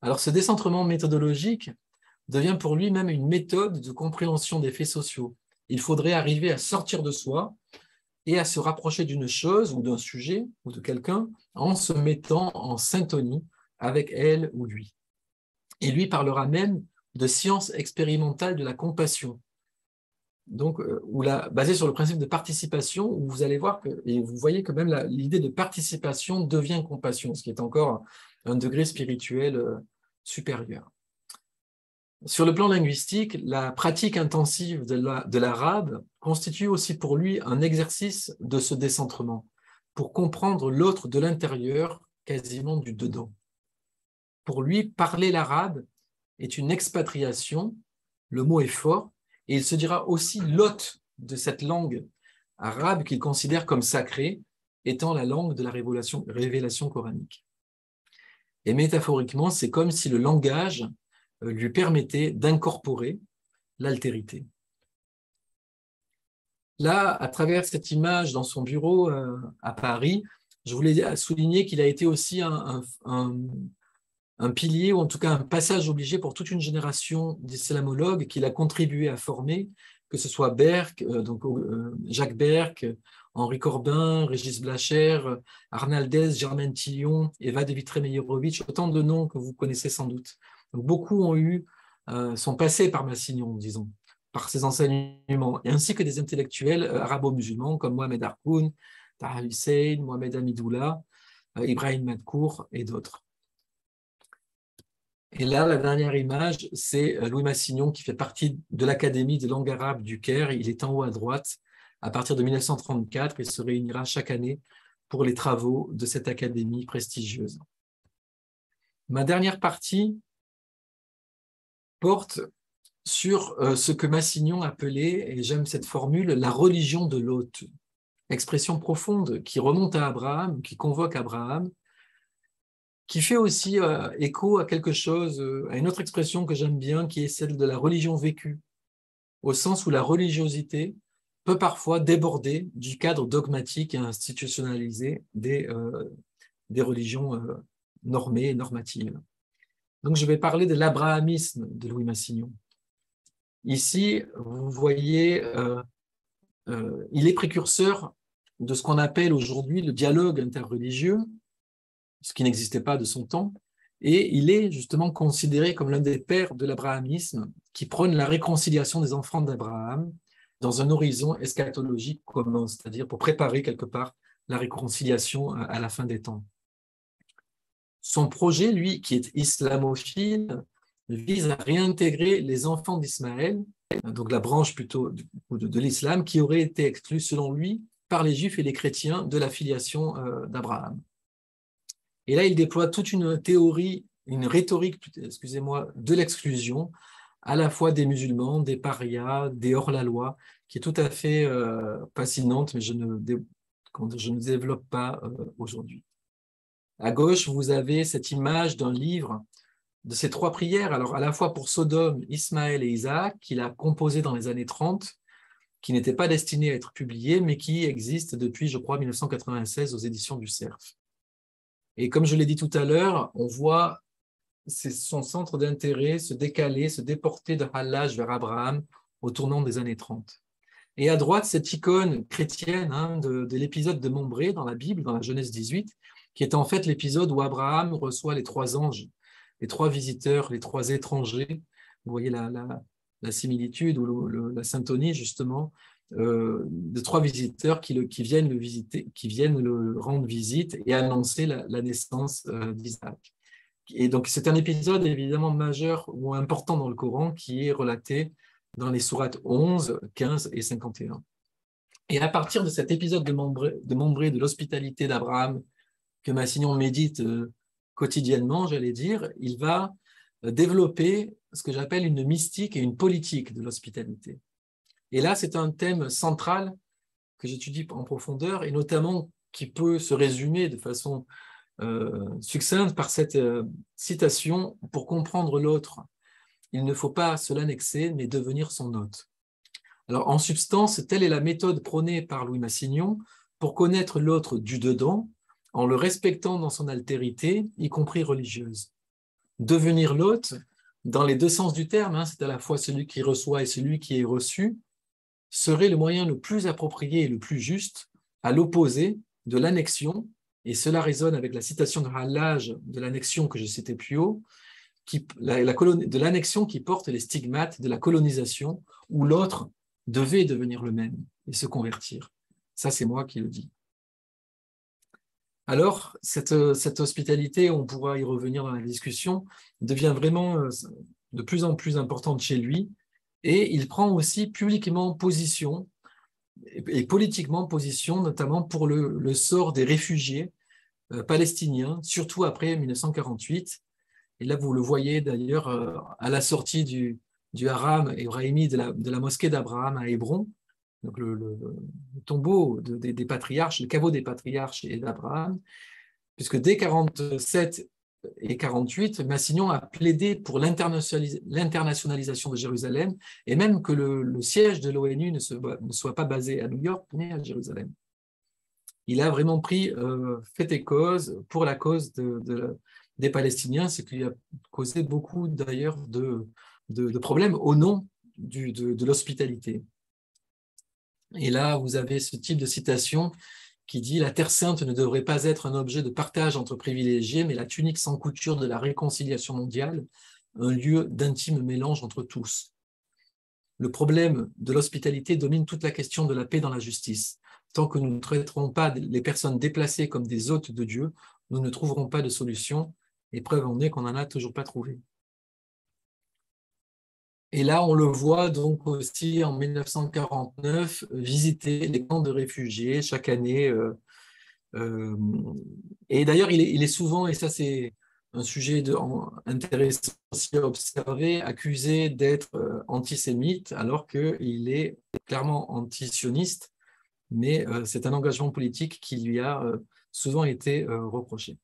Alors ce décentrement méthodologique devient pour lui même une méthode de compréhension des faits sociaux. Il faudrait arriver à sortir de soi et à se rapprocher d'une chose ou d'un sujet ou de quelqu'un en se mettant en syntonie avec elle ou lui. Et lui parlera même de science expérimentale de la compassion, donc basée sur le principe de participation, où vous allez voir et vous voyez que même l'idée de participation devient compassion, ce qui est encore un degré spirituel supérieur. Sur le plan linguistique, la pratique intensive de l'arabe constitue aussi pour lui un exercice de ce décentrement, pour comprendre l'autre de l'intérieur, quasiment du dedans. Pour lui, parler l'arabe est une expatriation, le mot est fort, et il se dira aussi l'hôte de cette langue arabe qu'il considère comme sacrée, étant la langue de la révélation coranique. Et métaphoriquement, c'est comme si le langage lui permettait d'incorporer l'altérité. Là, à travers cette image dans son bureau à Paris, je voulais souligner qu'il a été aussi un pilier, ou en tout cas un passage obligé pour toute une génération d'islamologues qu'il a contribué à former, que ce soit Berck, Jacques Berck, Henri Corbin, Régis Blacher, Arnaldez, Germaine Tillon, Eva de Vitré-Meyerovitch, autant de noms que vous connaissez sans doute. Donc, beaucoup sont passés par Massignon, disons, par ses enseignements, ainsi que des intellectuels arabo-musulmans comme Mohamed Harkoun, Taha Hussein, Mohamed Hamidoullah, Ibrahim Madkour et d'autres. Et là, la dernière image, c'est Louis Massignon qui fait partie de l'Académie des langues arabes du Caire. Il est en haut à droite. À partir de 1934, il se réunira chaque année pour les travaux de cette académie prestigieuse. Ma dernière partie porte sur ce que Massignon appelait, et j'aime cette formule, la religion de l'hôte. Expression profonde qui remonte à Abraham, qui convoque Abraham, qui fait aussi écho à quelque chose, à une autre expression que j'aime bien, qui est celle de la religion vécue, au sens où la religiosité peut parfois déborder du cadre dogmatique et institutionnalisé des religions normées et normatives. Donc je vais parler de l'abrahamisme de Louis Massignon. Ici, vous voyez, il est précurseur de ce qu'on appelle aujourd'hui le dialogue interreligieux, ce qui n'existait pas de son temps, et il est justement considéré comme l'un des pères de l'abrahamisme qui prône la réconciliation des enfants d'Abraham dans un horizon eschatologique commun, c'est-à-dire pour préparer quelque part la réconciliation à la fin des temps. Son projet, lui, qui est islamophile, vise à réintégrer les enfants d'Ismaël, donc la branche plutôt de l'islam, qui aurait été exclue, selon lui, par les juifs et les chrétiens de la filiation d'Abraham. Et là, il déploie toute une théorie, une rhétorique, excusez-moi, de l'exclusion, à la fois des musulmans, des parias, des hors-la-loi, qui est tout à fait fascinante, mais je ne développe pas aujourd'hui. À gauche, vous avez cette image d'un livre de ces trois prières, alors à la fois pour Sodome, Ismaël et Isaac, qu'il a composé dans les années 30, qui n'étaient pas destinés à être publiés, mais qui existent depuis, je crois, 1996 aux éditions du Cerf. Et comme je l'ai dit tout à l'heure, on voit son centre d'intérêt se décaler, se déporter de Hallaj vers Abraham au tournant des années 30. Et à droite, cette icône chrétienne de l'épisode de Mambré dans la Bible, dans la Genèse 18, qui est en fait l'épisode où Abraham reçoit les trois anges, les trois visiteurs, les trois étrangers. Vous voyez la similitude ou la syntonie justement de trois visiteurs qui viennent le visiter, qui viennent le rendre visite et annoncer la naissance d'Isaac. Et donc c'est un épisode évidemment majeur ou important dans le Coran qui est relaté dans les sourates 11, 15 et 51. Et à partir de cet épisode de Mambré, de l'hospitalité d'Abraham que Massignon médite quotidiennement, j'allais dire, il va développer ce que j'appelle une mystique et une politique de l'hospitalité. Et là, c'est un thème central que j'étudie en profondeur et notamment qui peut se résumer de façon succincte par cette citation: « Pour comprendre l'autre, il ne faut pas se l'annexer, mais devenir son hôte. » Alors, en substance, telle est la méthode prônée par Louis Massignon pour connaître l'autre du dedans, en le respectant dans son altérité, y compris religieuse. Devenir l'hôte, dans les deux sens du terme, c'est à la fois celui qui reçoit et celui qui est reçu, serait le moyen le plus approprié et le plus juste, à l'opposé de l'annexion, et cela résonne avec la citation de Hallaj de l'annexion que j'ai citée plus haut, de l'annexion qui porte les stigmates de la colonisation, où l'autre devait devenir le même et se convertir. Ça, c'est moi qui le dis. Alors, cette hospitalité, on pourra y revenir dans la discussion, devient vraiment de plus en plus importante chez lui, et il prend aussi publiquement position et politiquement position, notamment pour le sort des réfugiés palestiniens, surtout après 1948. Et là, vous le voyez d'ailleurs à la sortie du haram ibrahimi de la mosquée d'Abraham à Hébron, donc le tombeau des patriarches, le caveau des patriarches et d'Abraham, puisque dès 47 et 48, Massignon a plaidé pour l'internationalisation de Jérusalem et même que le siège de l'ONU ne soit pas basé à New York, mais à Jérusalem. Il a vraiment pris fait et cause pour la cause des Palestiniens, ce qui a causé beaucoup d'ailleurs de problèmes au nom de l'hospitalité. Et là, vous avez ce type de citation qui dit « La Terre Sainte ne devrait pas être un objet de partage entre privilégiés, mais la tunique sans couture de la réconciliation mondiale, un lieu d'intime mélange entre tous. » Le problème de l'hospitalité domine toute la question de la paix dans la justice. Tant que nous ne traiterons pas les personnes déplacées comme des hôtes de Dieu, nous ne trouverons pas de solution, et preuve en est qu'on n'en a toujours pas trouvé. Et là, on le voit donc aussi en 1949 visiter les camps de réfugiés chaque année. Et d'ailleurs, il est souvent, et ça c'est un sujet intéressant aussi à observer, accusé d'être antisémite, alors qu'il est clairement antisioniste, mais c'est un engagement politique qui lui a souvent été reproché.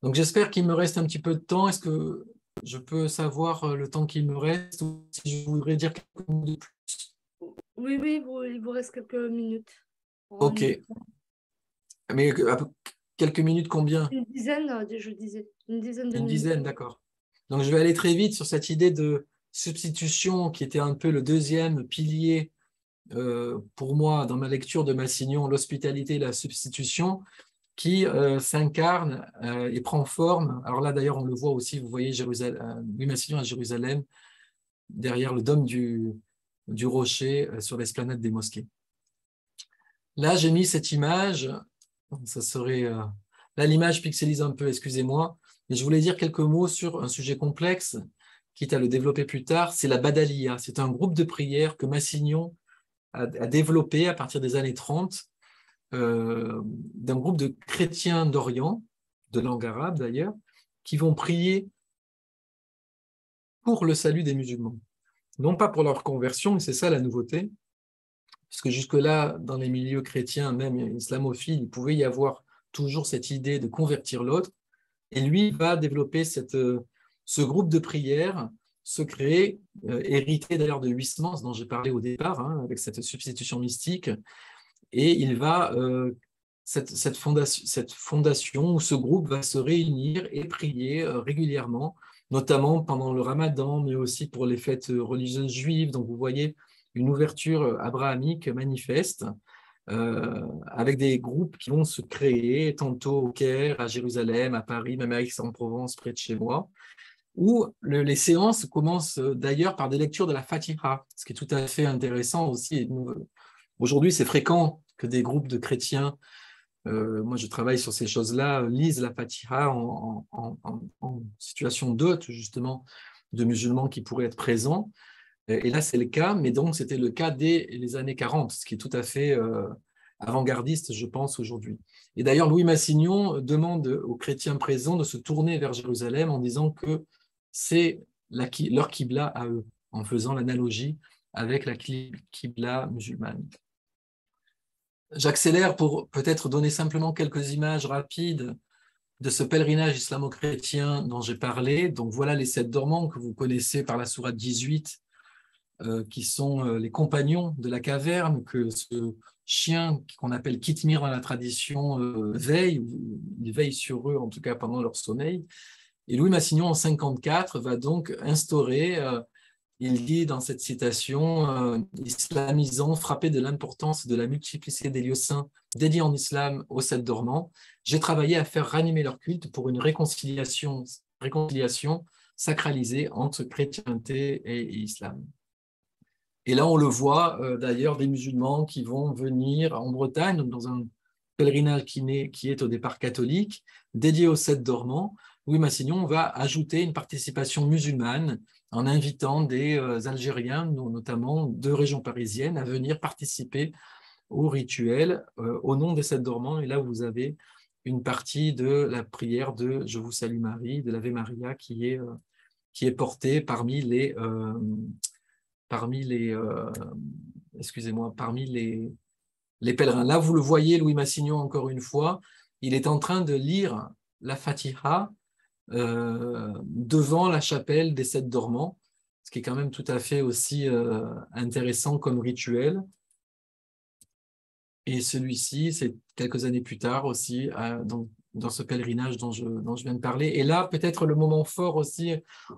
Donc j'espère qu'il me reste un petit peu de temps. Est-ce que je peux savoir le temps qu'il me reste ou si je voudrais dire quelques minutes de plus? Oui, il vous reste quelques minutes. Ok. Mais quelques minutes combien? Une dizaine, je disais. Une dizaine de minutes. Une dizaine, d'accord. Donc je vais aller très vite sur cette idée de substitution qui était un peu le deuxième pilier pour moi dans ma lecture de Massignon, l'hospitalité et la substitution, qui s'incarne et prend forme. Alors là, d'ailleurs, on le voit aussi, vous voyez Louis Massignon à Jérusalem, derrière le dôme du rocher sur l'esplanade des mosquées. Là, j'ai mis cette image, ça serait... là, l'image pixelise un peu, excusez-moi, mais je voulais dire quelques mots sur un sujet complexe, quitte à le développer plus tard, c'est la Badalia. C'est un groupe de prière que Massignon a développé à partir des années 30, d'un groupe de chrétiens d'Orient, de langue arabe d'ailleurs, qui vont prier pour le salut des musulmans. Non pas pour leur conversion, mais c'est ça la nouveauté, puisque jusque-là, dans les milieux chrétiens, même islamophiles, il pouvait y avoir toujours cette idée de convertir l'autre, et lui va développer ce groupe de prière secret, hérité d'ailleurs de Huysmans, dont j'ai parlé au départ, hein, avec cette substitution mystique. Et il va, cette fondation ou ce groupe va se réunir et prier régulièrement, notamment pendant le Ramadan, mais aussi pour les fêtes religieuses juives. Donc vous voyez une ouverture abrahamique manifeste, avec des groupes qui vont se créer, tantôt au Caire, à Jérusalem, à Paris, même à Aix-en-Provence, près de chez moi, où les séances commencent d'ailleurs par des lectures de la Fatiha, ce qui est tout à fait intéressant aussi. Aujourd'hui, c'est fréquent que des groupes de chrétiens, moi je travaille sur ces choses-là, lisent la Fatiha en situation d'hôte, justement, de musulmans qui pourraient être présents. Et là, c'est le cas, mais donc c'était le cas dès les années 40, ce qui est tout à fait avant-gardiste, je pense, aujourd'hui. Et d'ailleurs, Louis Massignon demande aux chrétiens présents de se tourner vers Jérusalem en disant que c'est leur Qibla à eux, en faisant l'analogie avec la Qibla musulmane. J'accélère pour peut-être donner simplement quelques images rapides de ce pèlerinage islamo-chrétien dont j'ai parlé. Donc voilà les 7 dormants que vous connaissez par la sourate 18, qui sont les compagnons de la caverne, que ce chien qu'on appelle Kitmir dans la tradition veille, il veille sur eux en tout cas pendant leur sommeil. Et Louis Massignon en 54 va donc instaurer, il dit dans cette citation, islamisant, frappé de l'importance de la multiplicité des lieux saints dédiés en islam aux 7 dormants, j'ai travaillé à faire ranimer leur culte pour une réconciliation sacralisée entre chrétienté et islam. Et là, on le voit d'ailleurs des musulmans qui vont venir en Bretagne, dans un pèlerinage qui est au départ catholique, dédié aux 7 dormants. Louis Massignon va ajouter une participation musulmane en invitant des Algériens, notamment de régions parisiennes, à venir participer au rituel au nom des 7 dormants. Et là, vous avez une partie de la prière de « Je vous salue Marie », de l'Ave Maria, qui est portée parmi les excusez-moi, parmi les pèlerins. Là, vous le voyez, Louis Massignon, encore une fois, il est en train de lire la Fatiha devant la chapelle des 7 dormants, ce qui est quand même tout à fait aussi intéressant comme rituel. Et celui-ci, c'est quelques années plus tard aussi, dans ce pèlerinage dont je viens de parler. Et là, peut-être le moment fort aussi,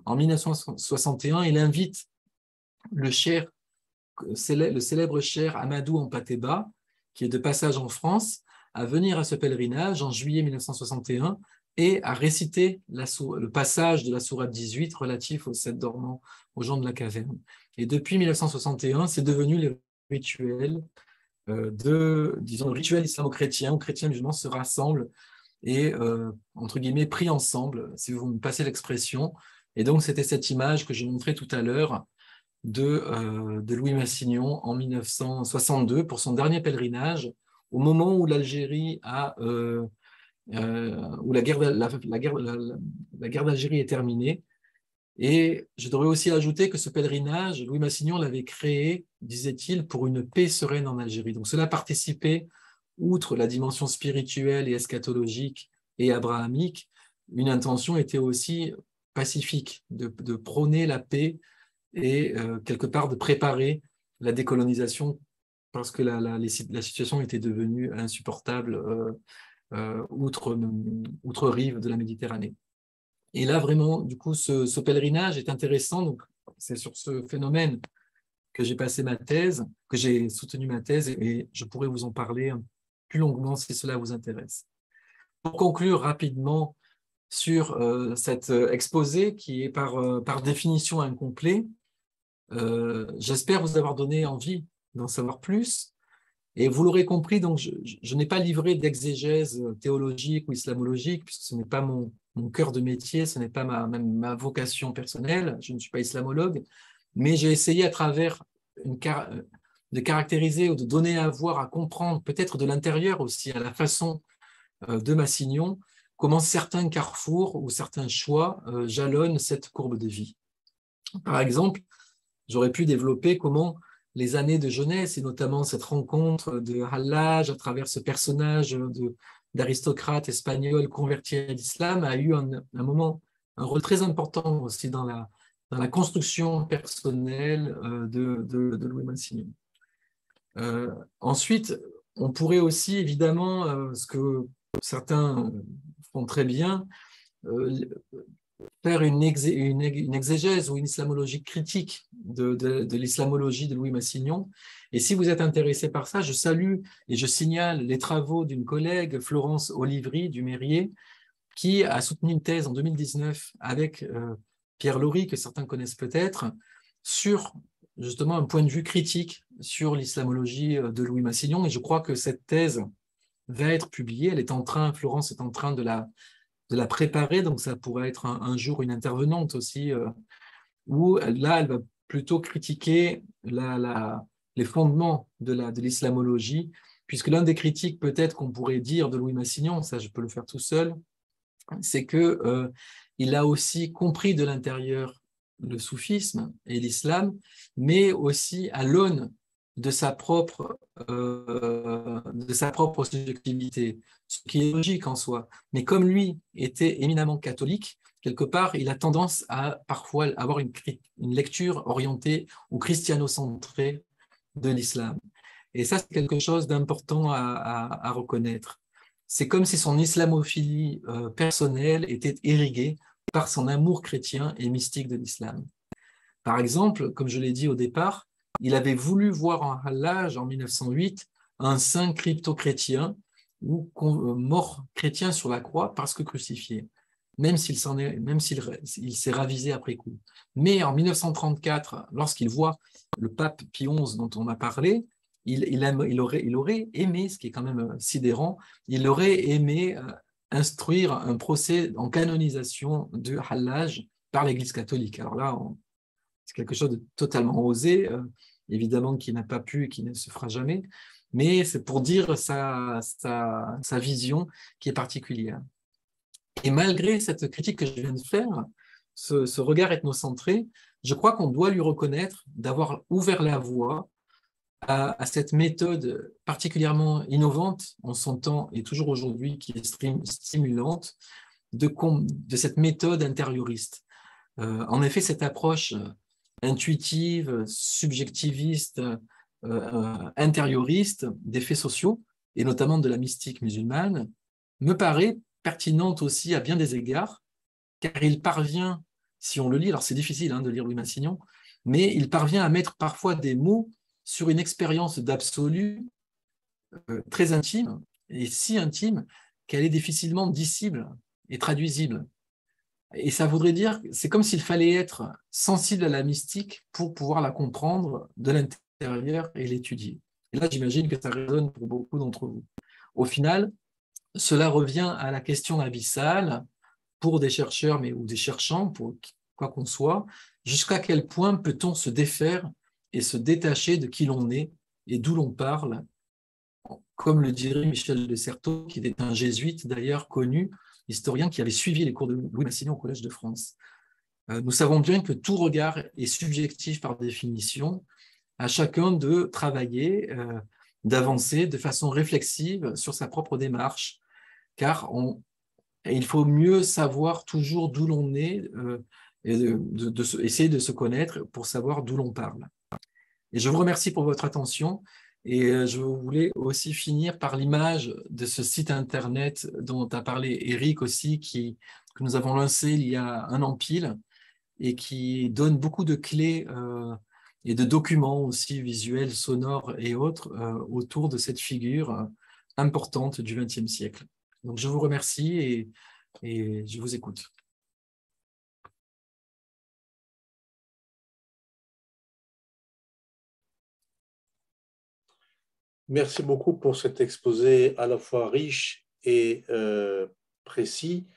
en 1961, il invite le célèbre cheikh Amadou Hampâté-Bâ, qui est de passage en France, à venir à ce pèlerinage en juillet 1961 et à réciter le passage de la sourate 18 relatif aux 7 dormants, aux gens de la caverne. Et depuis 1961, c'est devenu le rituel disons, le rituel islamo-chrétien, où chrétiens et musulmans se rassemblent et, entre guillemets, prient ensemble, si vous me passez l'expression. Et donc, c'était cette image que j'ai montrée tout à l'heure de Louis Massignon en 1962 pour son dernier pèlerinage, au moment où l'Algérie où la guerre d'Algérie est terminée. Et je devrais aussi ajouter que ce pèlerinage, Louis Massignon l'avait créé, disait-il, pour une paix sereine en Algérie. Donc cela participait, outre la dimension spirituelle et eschatologique et abrahamique, une intention était aussi pacifique, de prôner la paix et quelque part de préparer la décolonisation parce que la situation était devenue insupportable outre rive de la Méditerranée. Et là, vraiment, du coup, ce pèlerinage est intéressant. Donc, c'est sur ce phénomène que j'ai passé ma thèse, que j'ai soutenu ma thèse, et je pourrais vous en parler plus longuement si cela vous intéresse. Pour conclure rapidement sur cet exposé qui est par définition incomplet, j'espère vous avoir donné envie d'en savoir plus. Et vous l'aurez compris, donc je n'ai pas livré d'exégèse théologique ou islamologique, puisque ce n'est pas mon cœur de métier, ce n'est pas ma vocation personnelle, je ne suis pas islamologue, mais j'ai essayé à travers de caractériser ou de donner à voir, à comprendre, peut-être de l'intérieur aussi, à la façon de Massignon, comment certains carrefours ou certains choix jalonnent cette courbe de vie. Par exemple, j'aurais pu développer comment les années de jeunesse, et notamment cette rencontre de Hallaj à travers ce personnage d'aristocrate espagnol converti à l'islam, a eu un rôle très important aussi dans la construction personnelle de Louis Massignon. Ensuite, on pourrait aussi, évidemment, ce que certains font très bien, faire une exégèse ou une islamologie critique de l'islamologie de Louis Massignon. Et si vous êtes intéressé par ça, je salue et je signale les travaux d'une collègue, Florence Olivry du Mérier, qui a soutenu une thèse en 2019 avec Pierre Laury, que certains connaissent peut-être, sur justement un point de vue critique sur l'islamologie de Louis Massignon. Et je crois que cette thèse va être publiée. Florence est en train de la préparer, donc ça pourrait être un jour une intervenante aussi, où là, elle va plutôt critiquer les fondements de l'islamologie, puisque l'un des critiques peut-être qu'on pourrait dire de Louis Massignon, ça je peux le faire tout seul, c'est qu'il a aussi compris de l'intérieur le soufisme et l'islam, mais aussi à l'aune de sa propre subjectivité, ce qui est logique en soi. Mais comme lui était éminemment catholique, quelque part, il a tendance à parfois avoir une lecture orientée ou christiano-centrée de l'islam. Et ça, c'est quelque chose d'important à reconnaître. C'est comme si son islamophilie personnelle était irriguée par son amour chrétien et mystique de l'islam. Par exemple, comme je l'ai dit au départ, il avait voulu voir en Hallaj, en 1908, un saint crypto-chrétien ou mort chrétien sur la croix parce que crucifié, même s'il s'est ravisé après coup. Mais en 1934, lorsqu'il voit le pape Pie XI dont on a parlé, il aurait aimé, ce qui est quand même sidérant, il aurait aimé instruire un procès en canonisation de Hallaj par l'Église catholique. Alors là, c'est quelque chose de totalement osé, évidemment qui n'a pas pu et qui ne se fera jamais, mais c'est pour dire sa vision qui est particulière. Et malgré cette critique que je viens de faire, ce regard ethnocentré, je crois qu'on doit lui reconnaître d'avoir ouvert la voie à cette méthode particulièrement innovante en son temps et toujours aujourd'hui qui est stimulante de cette méthode intérioriste. En effet, cette approche intuitive, subjectiviste, intérioriste des faits sociaux, et notamment de la mystique musulmane, me paraît pertinente aussi à bien des égards, car il parvient, si on le lit, alors c'est difficile de lire Louis Massignon, mais il parvient à mettre parfois des mots sur une expérience d'absolu très intime, et si intime qu'elle est difficilement dissible et traduisible. Et ça voudrait dire, c'est comme s'il fallait être sensible à la mystique pour pouvoir la comprendre de l'intérieur et l'étudier. Et là, j'imagine que ça résonne pour beaucoup d'entre vous. Au final, cela revient à la question abyssale pour des chercheurs ou des cherchants, pour quoi qu'on soit, jusqu'à quel point peut-on se défaire et se détacher de qui l'on est et d'où l'on parle, comme le dirait Michel de Certeau, qui était un jésuite d'ailleurs connu, historien qui avait suivi les cours de Louis Massignon au Collège de France. Nous savons bien que tout regard est subjectif par définition, à chacun de travailler, d'avancer de façon réflexive sur sa propre démarche, car il faut mieux savoir toujours d'où l'on est et essayer de se connaître pour savoir d'où l'on parle. Et je vous remercie pour votre attention. Et je voulais aussi finir par l'image de ce site internet dont a parlé Eric aussi, que nous avons lancé il y a un an pile et qui donne beaucoup de clés et de documents aussi visuels, sonores et autres autour de cette figure importante du XXe siècle. Donc je vous remercie et je vous écoute. Merci beaucoup pour cet exposé à la fois riche et précis.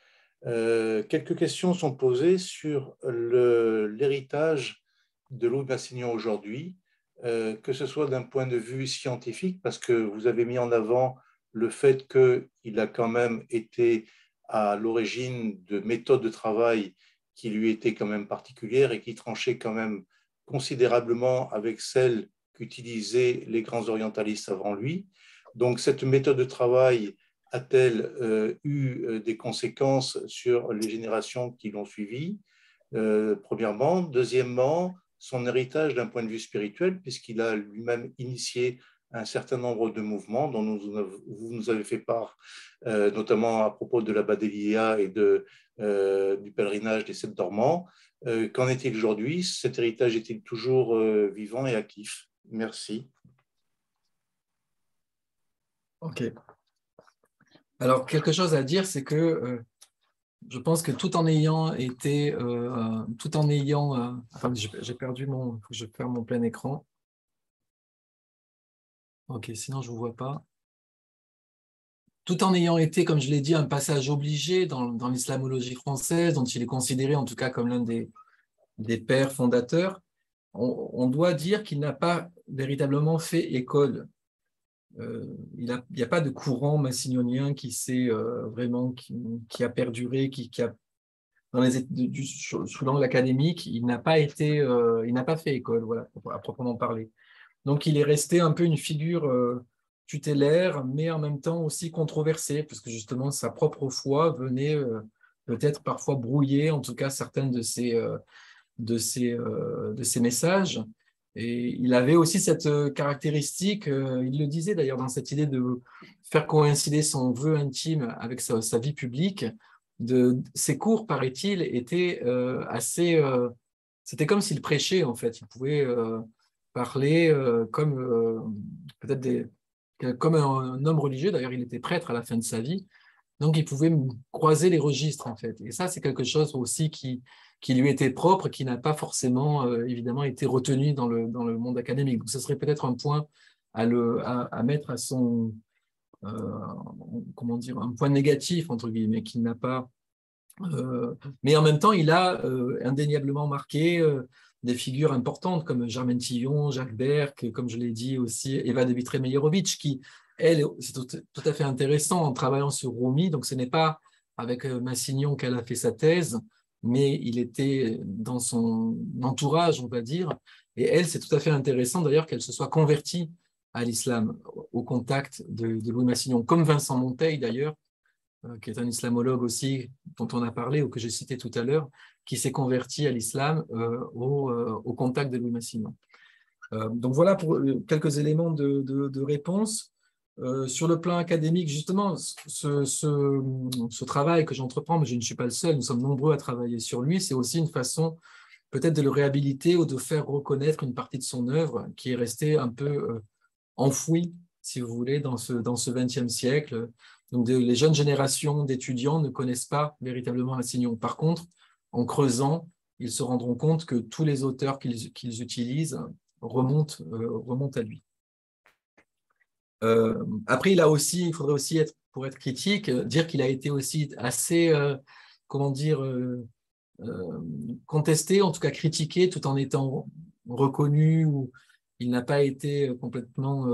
Quelques questions sont posées sur l'héritage de Louis Massignon aujourd'hui, que ce soit d'un point de vue scientifique, parce que vous avez mis en avant le fait qu'il a quand même été à l'origine de méthodes de travail qui lui étaient quand même particulières et qui tranchaient quand même considérablement avec celles qu'utilisaient les grands orientalistes avant lui. Donc, cette méthode de travail a-t-elle eu des conséquences sur les générations qui l'ont suivi, premièrement. Deuxièmement, son héritage d'un point de vue spirituel, puisqu'il a lui-même initié un certain nombre de mouvements dont vous nous avez fait part, notamment à propos de la Badélia et du pèlerinage des Sept Dormants. Qu'en est-il aujourd'hui? Cet héritage est-il toujours vivant et actif? Merci. Ok. Alors, quelque chose à dire, c'est que je pense que tout en ayant été, enfin, j'ai perdu faut que je ferme mon plein écran. Ok, sinon je ne vous vois pas. Tout en ayant été, comme je l'ai dit, un passage obligé dans l'islamologie française, dont il est considéré en tout cas comme l'un des pères fondateurs, on doit dire qu'il n'a pas véritablement fait école. Il n'y a pas de courant massignonien qui s'est vraiment qui a perduré, qui a sous l'angle académique, il n'a pas fait école, voilà, à proprement parler. Donc il est resté un peu une figure tutélaire, mais en même temps aussi controversée, puisque justement sa propre foi venait peut-être parfois brouiller, en tout cas certaines de ses messages. Et il avait aussi cette caractéristique, il le disait d'ailleurs dans cette idée de faire coïncider son vœu intime avec sa vie publique. Ses cours, paraît-il, étaient c'était comme s'il prêchait, en fait. Il pouvait parler comme peut-être comme un homme religieux. D'ailleurs, il était prêtre à la fin de sa vie. Donc, il pouvait croiser les registres, en fait. Et ça, c'est quelque chose aussi qui lui était propre, qui n'a pas forcément, évidemment, été retenu dans le monde académique. Donc, ce serait peut-être un point à mettre à son, comment dire, un point négatif, entre guillemets, qu'il n'a pas. Mais en même temps, il a indéniablement marqué des figures importantes comme Germaine Tillon, Jacques Berck, comme je l'ai dit aussi, Eva de Vitré-Meyerovitch, qui, elle, c'est tout à fait intéressant en travaillant sur Rumi. Donc, ce n'est pas avec Massignon qu'elle a fait sa thèse, mais il était dans son entourage, on va dire, Et elle, c'est tout à fait intéressant d'ailleurs qu'elle se soit convertie à l'islam au contact de Louis Massignon, comme Vincent Monteil d'ailleurs, qui est un islamologue aussi, dont on a parlé ou que j'ai cité tout à l'heure, qui s'est converti à l'islam au contact de Louis Massignon. Donc voilà pour quelques éléments de réponse. Sur le plan académique, justement, ce travail que j'entreprends, mais je ne suis pas le seul, nous sommes nombreux à travailler sur lui, c'est aussi une façon peut-être de le réhabiliter ou de faire reconnaître une partie de son œuvre qui est restée un peu enfouie, si vous voulez, dans ce XXe siècle. Donc les jeunes générations d'étudiants ne connaissent pas véritablement Massignon. Par contre, en creusant, ils se rendront compte que tous les auteurs qu'ils utilisent remontent à lui. Après, il faudrait aussi être, pour être critique, dire qu'il a été aussi assez, contesté, en tout cas critiqué, tout en étant reconnu, ou il n'a pas été complètement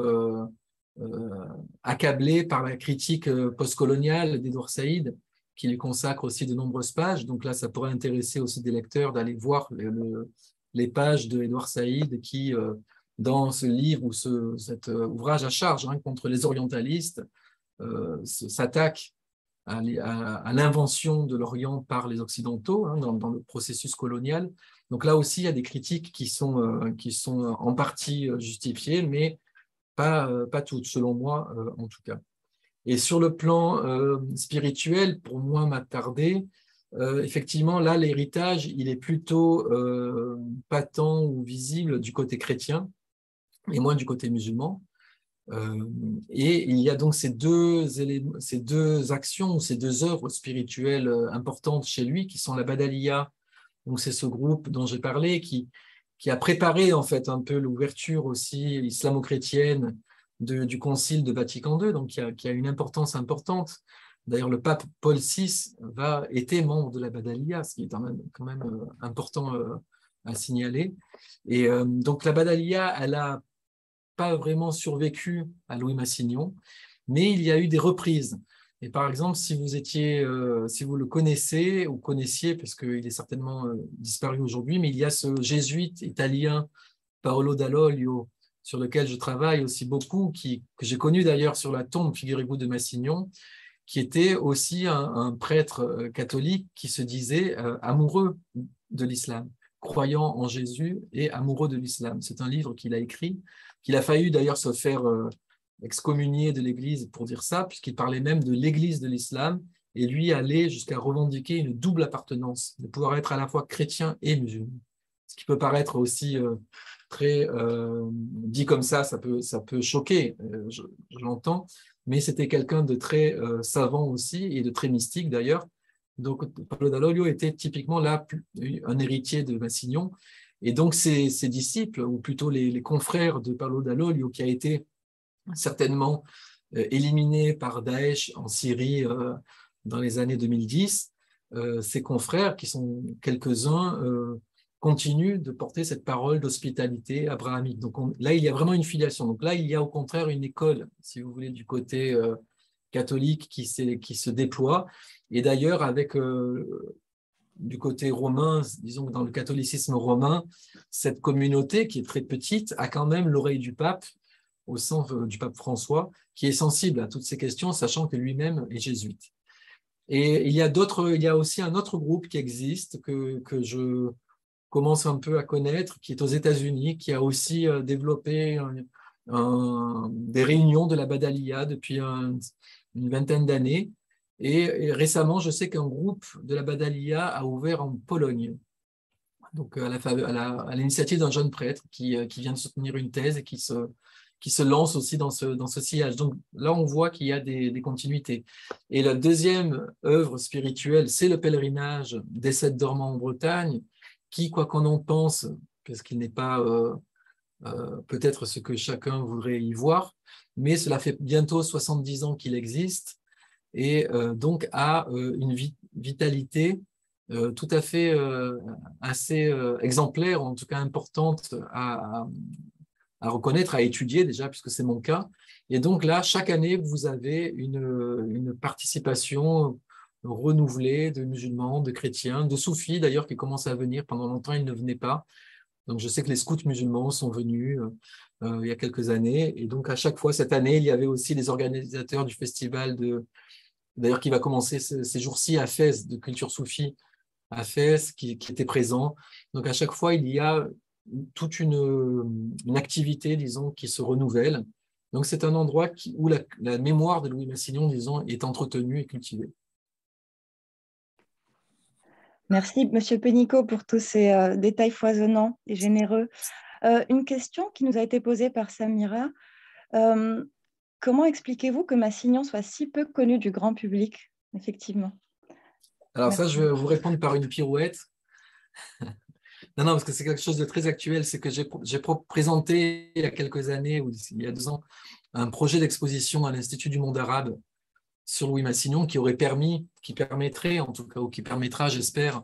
accablé par la critique postcoloniale d'Edouard Saïd, qui lui consacre aussi de nombreuses pages. Donc là, ça pourrait intéresser aussi des lecteurs d'aller voir les pages d'Edouard Saïd qui, dans ce livre ou cet ouvrage à charge contre les orientalistes, s'attaque à l'invention de l'Orient par les Occidentaux dans le processus colonial. Donc là aussi, il y a des critiques qui sont en partie justifiées, mais pas toutes, selon moi, en tout cas. Et sur le plan spirituel, pour moi, m'attarder, effectivement, là, l'héritage, il est plutôt patent ou visible du côté chrétien et moins du côté musulman. Et il y a donc ces deux actions, ces deux œuvres spirituelles importantes chez lui, qui sont la Badaliya, donc c'est ce groupe dont j'ai parlé, qui a préparé en fait un peu l'ouverture aussi islamo-chrétienne du Concile de Vatican II, donc qui a une importance importante. D'ailleurs, le pape Paul VI était membre de la Badaliya, ce qui est quand même important à signaler. Et donc la Badaliya, elle a pas vraiment survécu à Louis Massignon, mais il y a eu des reprises. Et par exemple, si vous le connaissez ou connaissiez, parce qu'il est certainement disparu aujourd'hui, mais il y a ce jésuite italien Paolo Dall'Oglio, sur lequel je travaille aussi beaucoup, que j'ai connu d'ailleurs sur la tombe, figurez-vous, de Massignon, qui était aussi un prêtre catholique qui se disait amoureux de l'islam, croyant en Jésus et amoureux de l'islam. C'est un livre qu'il a écrit, qu'il a failli d'ailleurs se faire excommunier de l'Église pour dire ça, puisqu'il parlait même de l'Église de l'islam, et lui allait jusqu'à revendiquer une double appartenance, de pouvoir être à la fois chrétien et musulman. Ce qui peut paraître aussi très dit comme ça peut choquer, je l'entends, mais c'était quelqu'un de très savant aussi et de très mystique d'ailleurs. Donc Paolo Dall'Oglio était typiquement là un héritier de Massignon, et donc ses disciples, ou plutôt les confrères de Paolo Dall'Oglio, qui a été certainement éliminé par Daesh en Syrie dans les années 2010, ses confrères, qui sont quelques-uns, continuent de porter cette parole d'hospitalité abrahamique. Donc là, il y a vraiment une filiation. Donc là, il y a au contraire une école, si vous voulez, du côté catholique qui se déploie. Et d'ailleurs, avec du côté romain, disons que dans le catholicisme romain, cette communauté qui est très petite a quand même l'oreille du pape, au sens du pape François, qui est sensible à toutes ces questions, sachant que lui-même est jésuite. Et il y a aussi un autre groupe qui existe, que je commence un peu à connaître, qui est aux États-Unis, qui a aussi développé des réunions de la Badaliya depuis une vingtaine d'années. Et récemment, je sais qu'un groupe de la Badaliya a ouvert en Pologne, donc à l'initiative d'un jeune prêtre qui vient de soutenir une thèse et qui se lance aussi dans ce sillage. Donc là, on voit qu'il y a des continuités. Et la deuxième œuvre spirituelle, c'est le pèlerinage des Sept Dormants en Bretagne, qui, quoi qu'on en pense, parce qu'il n'est pas peut-être ce que chacun voudrait y voir, mais cela fait bientôt 70 ans qu'il existe, et donc a une vitalité tout à fait assez exemplaire, en tout cas importante à reconnaître, à étudier déjà, puisque c'est mon cas. Et donc là, chaque année, vous avez une participation renouvelée de musulmans, de chrétiens, de soufis d'ailleurs, qui commencent à venir. Pendant longtemps, ils ne venaient pas. Donc, je sais que les scouts musulmans sont venus il y a quelques années. Et donc, à chaque fois, cette année, il y avait aussi les organisateurs du festival d'ailleurs, qui va commencer ces jours-ci à Fès, de culture soufie à Fès, qui étaient présents. Donc, à chaque fois, il y a toute une activité, disons, qui se renouvelle. Donc, c'est un endroit où la mémoire de Louis Massignon, disons, est entretenue et cultivée. Merci, Monsieur Pénicaud, pour tous ces détails foisonnants et généreux. Une question qui nous a été posée par Samira. Comment expliquez-vous que Massignon soit si peu connu du grand public, effectivement? Alors Merci. ça, je vais vous répondre par une pirouette. Non, parce que c'est quelque chose de très actuel. C'est que j'ai présenté il y a quelques années, ou il y a 2 ans, un projet d'exposition à l'Institut du monde arabe sur Louis Massignon qui permettrait, en tout cas, ou qui permettra, j'espère,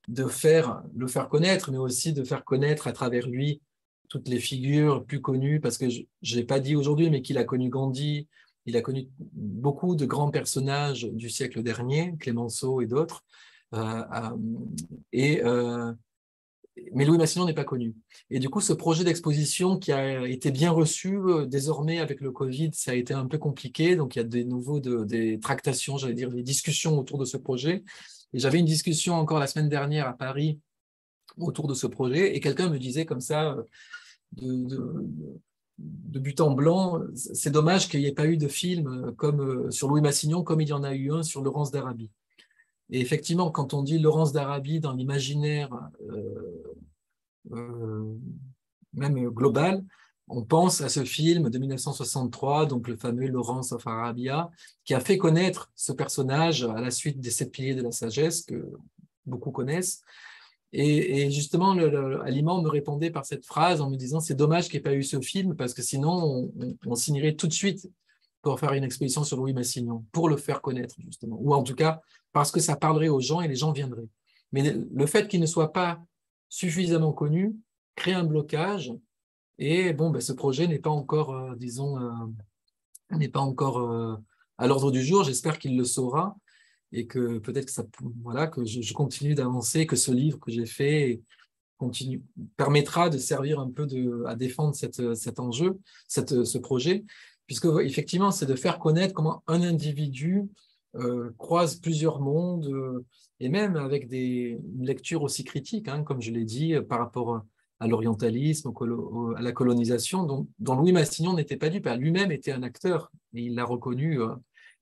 de le faire connaître, mais aussi de faire connaître à travers lui toutes les figures plus connues, parce que je ne l'ai pas dit aujourd'hui, mais qu'il a connu Gandhi, il a connu beaucoup de grands personnages du siècle dernier, Clémenceau et d'autres, mais Louis Massignon n'est pas connu. Et du coup, ce projet d'exposition qui a été bien reçu, désormais avec le Covid, ça a été un peu compliqué, donc il y a des tractations, j'allais dire, des discussions autour de ce projet. Et j'avais une discussion encore la semaine dernière à Paris autour de ce projet, et quelqu'un me disait comme ça, de but en blanc, c'est dommage qu'il n'y ait pas eu de film sur Louis Massignon comme il y en a eu un sur Laurence d'Arabie. Et effectivement, quand on dit Laurence d'Arabie dans l'imaginaire même global, on pense à ce film de 1963, donc le fameux Lawrence of Arabia, qui a fait connaître ce personnage à la suite des 7 piliers de la sagesse que beaucoup connaissent. Et justement, Aliman me répondait par cette phrase en me disant « c'est dommage qu'il n'y ait pas eu ce film parce que sinon on signerait tout de suite pour faire une exposition sur Louis Massignon, pour le faire connaître justement, ou en tout cas parce que ça parlerait aux gens et les gens viendraient. Mais le fait qu'il ne soit pas suffisamment connu crée un blocage et bon, ce projet n'est pas encore, n'est pas encore à l'ordre du jour. J'espère qu'il le saura et que peut-être que je continue d'avancer, que ce livre que j'ai fait permettra de servir un peu à défendre cet enjeu, ce projet, puisque effectivement, c'est de faire connaître comment un individu croise plusieurs mondes, et même avec une lecture aussi critique, comme je l'ai dit, par rapport à l'orientalisme, à la colonisation, dont Louis Massignon n'était pas dupe. Lui-même était un acteur, et il l'a reconnu,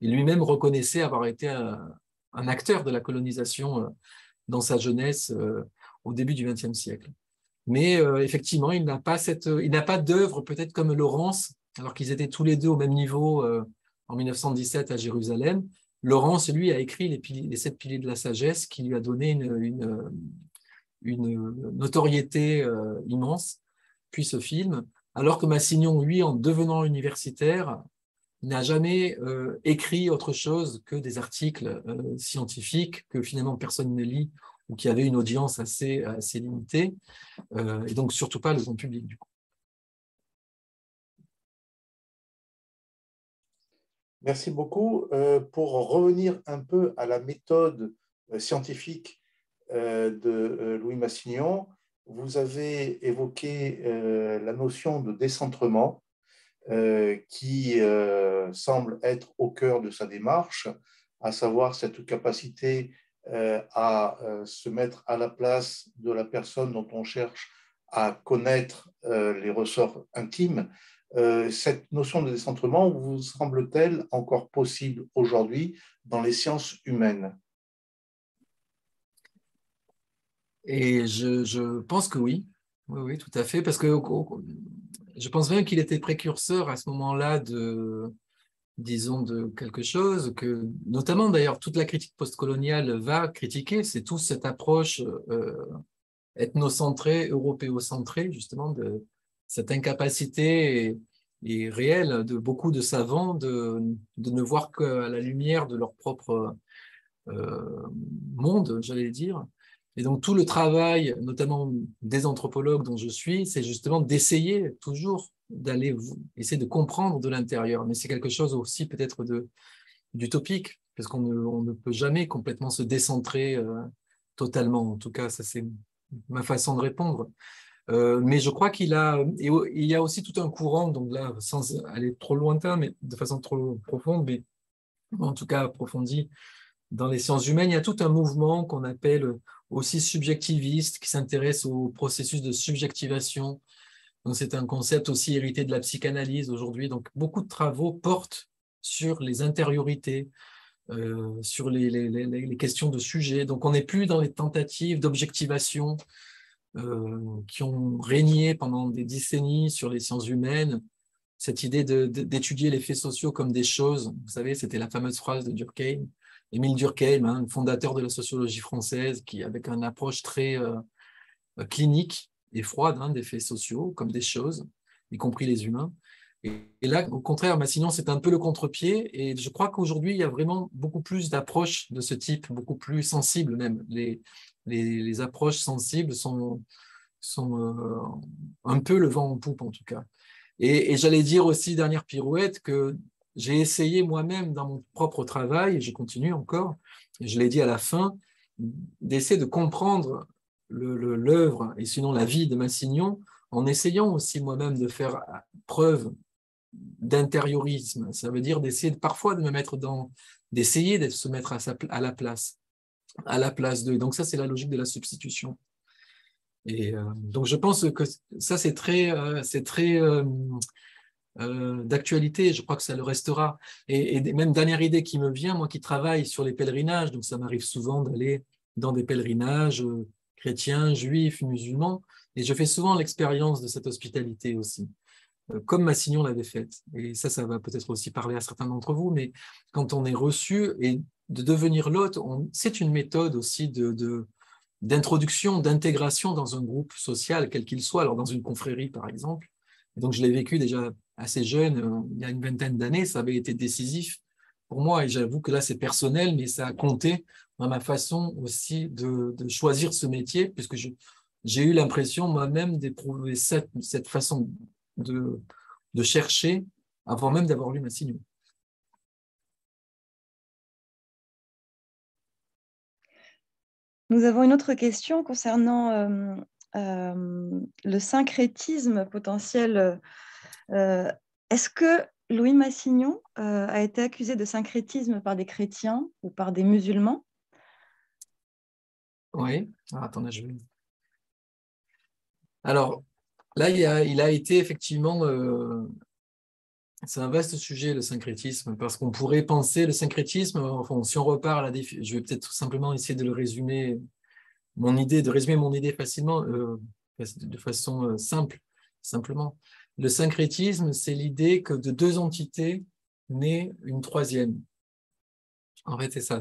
et lui-même reconnaissait avoir été un acteur de la colonisation dans sa jeunesse au début du XXe siècle. Mais effectivement, il n'a pas d'œuvre peut-être comme Laurence, alors qu'ils étaient tous les deux au même niveau en 1917 à Jérusalem. Laurence, lui, a écrit les 7 piliers de la sagesse qui lui a donné une notoriété immense, puis ce film, alors que Massignon, lui, en devenant universitaire, n'a jamais écrit autre chose que des articles scientifiques que finalement personne ne lit ou qui avaient une audience assez limitée, et donc surtout pas le grand public du coup. Merci beaucoup. Pour revenir un peu à la méthode scientifique de Louis Massignon, vous avez évoqué la notion de décentrement qui semble être au cœur de sa démarche, à savoir cette capacité à se mettre à la place de la personne dont on cherche à connaître les ressorts intimes. Cette notion de décentrement vous semble-t-elle encore possible aujourd'hui dans les sciences humaines? Et je pense que oui. Oui, tout à fait, parce que je pense bien qu'il était précurseur à ce moment-là de quelque chose que, notamment d'ailleurs, toute la critique postcoloniale va critiquer, c'est toute cette approche ethnocentrée, européocentrée, justement, de cette incapacité et réelle de beaucoup de savants de ne voir qu'à la lumière de leur propre monde, j'allais dire. Et donc tout le travail, notamment des anthropologues dont je suis, c'est justement d'essayer toujours d'aller essayer de comprendre de l'intérieur. Mais c'est quelque chose aussi peut-être d'utopique, parce qu'on ne peut jamais complètement se décentrer totalement. En tout cas, ça c'est ma façon de répondre. Mais je crois il y a aussi tout un courant, donc là, sans aller trop lointain, mais de façon trop profonde, mais en tout cas approfondie, dans les sciences humaines, il y a tout un mouvement qu'on appelle aussi subjectiviste, qui s'intéresse au processus de subjectivation. Donc, c'est un concept aussi hérité de la psychanalyse aujourd'hui. Donc, beaucoup de travaux portent sur les intériorités, sur les questions de sujet. Donc, on n'est plus dans les tentatives d'objectivation qui ont régné pendant des décennies sur les sciences humaines. Cette idée d'étudier les faits sociaux comme des choses, vous savez, c'était la fameuse phrase de Durkheim, Émile Durkheim, hein, le fondateur de la sociologie française, qui avec une approche très clinique et froide des faits sociaux comme des choses, y compris les humains. Et là, au contraire, Massignon, c'est un peu le contre-pied, et je crois qu'aujourd'hui, il y a vraiment beaucoup plus d'approches de ce type, beaucoup plus sensibles même. Les approches sensibles sont un peu le vent en poupe, en tout cas. Et j'allais dire aussi, dernière pirouette, que j'ai essayé moi-même dans mon propre travail, et je continue encore, et je l'ai dit à la fin, d'essayer de comprendre l'œuvre et sinon la vie de Massignon, en essayant aussi moi-même de faire preuve d'intériorisme. Ça veut dire d'essayer parfois de me mettre d'essayer de se mettre à la place d'eux. Donc ça, c'est la logique de la substitution. Et donc je pense que ça, c'est très d'actualité, je crois que ça le restera. Et même dernière idée qui me vient, moi qui travaille sur les pèlerinages, donc ça m'arrive souvent d'aller dans des pèlerinages chrétiens, juifs, musulmans, et je fais souvent l'expérience de cette hospitalité aussi, comme Massignon l'avait faite. Et ça va peut-être aussi parler à certains d'entre vous, mais quand on est reçu et de devenir l'hôte, c'est une méthode aussi d'introduction, d'intégration dans un groupe social, quel qu'il soit, alors dans une confrérie par exemple. Et donc je l'ai vécu déjà assez jeune, il y a une vingtaine d'années, ça avait été décisif pour moi, et j'avoue que là c'est personnel, mais ça a compté dans ma façon aussi de choisir ce métier, puisque j'ai eu l'impression moi-même d'éprouver cette façon de chercher avant même d'avoir lu Massignon. Nous avons une autre question concernant le syncrétisme potentiel. Est-ce que Louis Massignon a été accusé de syncrétisme par des chrétiens ou par des musulmans? Oui. Attendez, je vais... Alors, là, il a été effectivement... c'est un vaste sujet, le syncrétisme, parce qu'on pourrait penser le syncrétisme, enfin, si on repart à la définition, je vais peut-être tout simplement essayer de résumer mon idée facilement, de façon simplement. Le syncrétisme, c'est l'idée que de deux entités naît une troisième. En fait, c'est ça.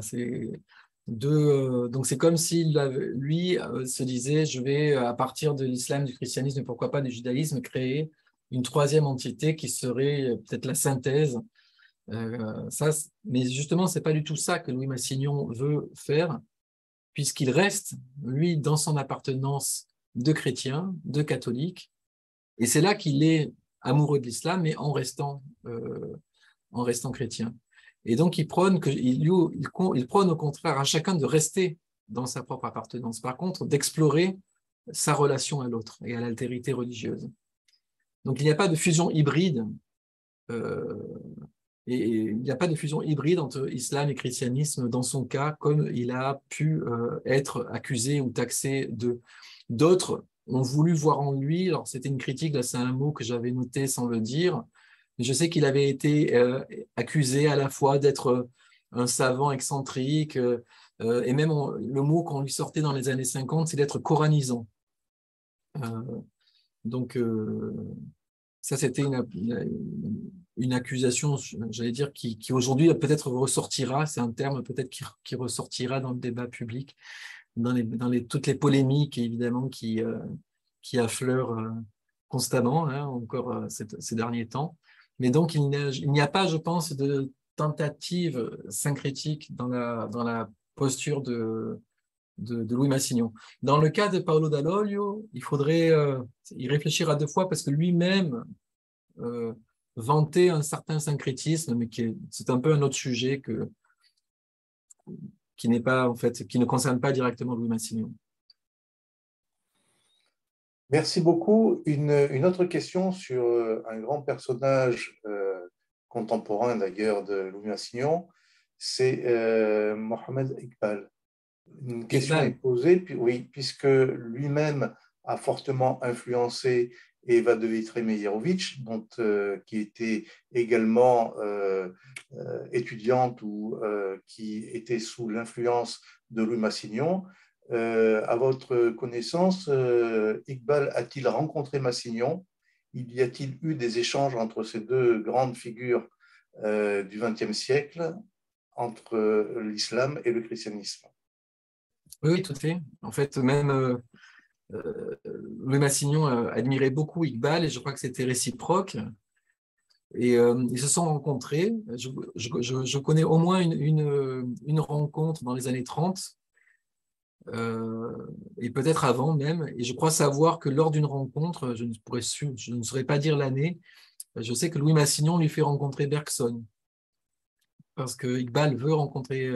Donc, c'est comme si lui se disait, je vais, à partir de l'islam, du christianisme, et pourquoi pas du judaïsme, créer une troisième entité qui serait peut-être la synthèse. Mais justement, ce n'est pas du tout ça que Louis Massignon veut faire, puisqu'il reste, lui, dans son appartenance de chrétien, de catholique, et c'est là qu'il est amoureux de l'islam, mais en restant chrétien. Et donc, il prône au contraire à chacun de rester dans sa propre appartenance. Par contre, d'explorer sa relation à l'autre et à l'altérité religieuse. Donc, il n'y a pas de fusion hybride. Et il n'y a pas de fusion hybride entre islam et christianisme dans son cas, comme il a pu être accusé ou taxé de. D'autres ont voulu voir en lui, alors c'était une critique, là c'est un mot que j'avais noté sans le dire, mais je sais qu'il avait été accusé à la fois d'être un savant excentrique, et même le mot qu'on lui sortait dans les années 50, c'est d'être coranisant. Donc, ça, c'était une accusation, j'allais dire, qui aujourd'hui peut-être ressortira, c'est un terme peut-être qui ressortira dans le débat public, dans toutes les polémiques, évidemment, qui affleurent constamment, hein, encore ces derniers temps. Mais donc, il n'y a pas, je pense, de tentative syncrétique dans la posture de Louis Massignon. Dans le cas de Paolo Dall'Oglio, il faudrait y réfléchir à deux fois parce que lui-même vantait un certain syncrétisme, mais c'est un peu un autre sujet qui n'est pas, en fait, qui ne concerne pas directement Louis Massignon. Merci beaucoup. Une autre question sur un grand personnage contemporain d'ailleurs de Louis Massignon, c'est Mohamed Iqbal. Une question est posée, oui, puisque lui-même a fortement influencé Eva de Vitré-Meyerovitch, qui était également étudiante ou qui était sous l'influence de Louis Massignon. À votre connaissance, Iqbal a-t-il rencontré Massignon? Y a-t-il eu des échanges entre ces deux grandes figures du XXe siècle, entre l'islam et le christianisme? Oui, tout à fait. En fait, même Louis Massignon admirait beaucoup Iqbal et je crois que c'était réciproque. Et ils se sont rencontrés. Je connais au moins une rencontre dans les années 30 et peut-être avant même. Et je crois savoir que lors d'une rencontre, je ne saurais pas dire l'année, je sais que Louis Massignon lui fait rencontrer Bergson parce que Iqbal veut rencontrer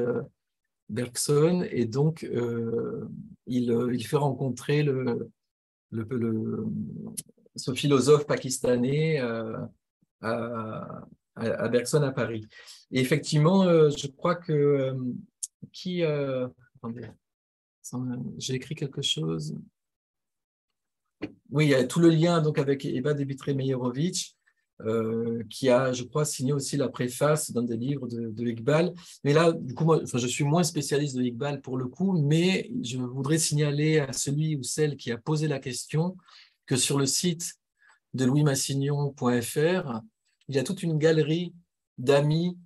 Bergson et donc il fait rencontrer ce philosophe pakistanais à Bergson à Paris. Et effectivement, je crois que attendez, j'ai écrit quelque chose. Oui, il y a tout le lien donc avec Eva de Vitré-Meyerovitch, qui a, je crois, signé aussi la préface dans des livres de Iqbal. Mais là, du coup, moi, je suis moins spécialiste de Iqbal pour le coup, mais je voudrais signaler à celui ou celle qui a posé la question que sur le site de louismassignon.fr, il y a toute une galerie d'amis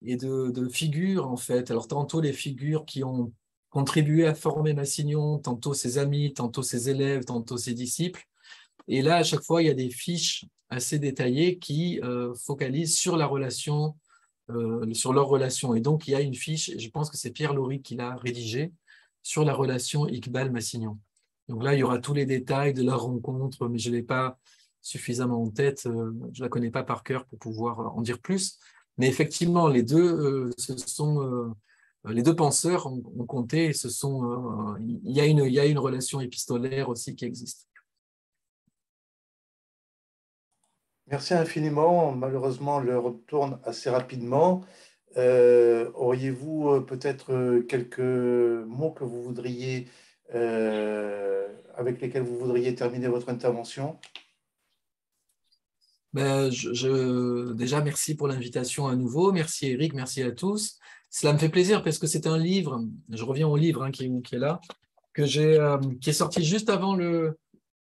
et de figures, en fait. Alors, tantôt les figures qui ont contribué à former Massignon, tantôt ses amis, tantôt ses élèves, tantôt ses disciples. Et là, à chaque fois, il y a des fiches assez détaillées qui focalisent sur la relation, sur leur relation. Et donc, il y a une fiche, je pense que c'est Pierre Laury qui l'a rédigée, sur la relation Iqbal-Massignon. Donc là, il y aura tous les détails de leur rencontre, mais je ne l'ai pas suffisamment en tête, je ne la connais pas par cœur pour pouvoir en dire plus. Mais effectivement, les deux, les deux penseurs ont compté, il y a une relation épistolaire aussi qui existe. Merci infiniment. Malheureusement, l'heure tourne assez rapidement. Auriez-vous peut-être quelques mots que vous voudriez, avec lesquels vous voudriez terminer votre intervention? Déjà, merci pour l'invitation à nouveau. Merci Eric, merci à tous. Cela me fait plaisir parce que c'est un livre, je reviens au livre qui est là, qui est sorti juste avant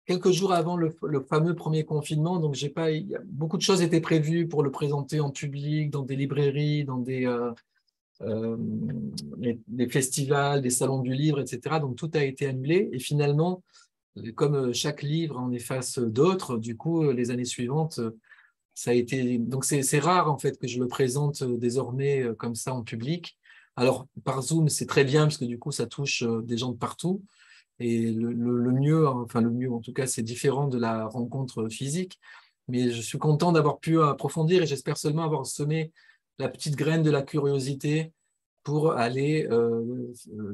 quelques jours avant le fameux premier confinement. Donc, beaucoup de choses étaient prévues pour le présenter en public, dans des librairies, dans des festivals, des salons du livre, etc. Donc, tout a été annulé. Et finalement, comme chaque livre en efface d'autres, du coup, les années suivantes, ça a été. Donc, c'est rare en fait que je le présente désormais comme ça en public. Alors, par Zoom, c'est très bien parce que du coup, ça touche des gens de partout. Et le mieux en tout cas, c'est différent de la rencontre physique. Mais je suis content d'avoir pu approfondir et j'espère seulement avoir semé la petite graine de la curiosité pour aller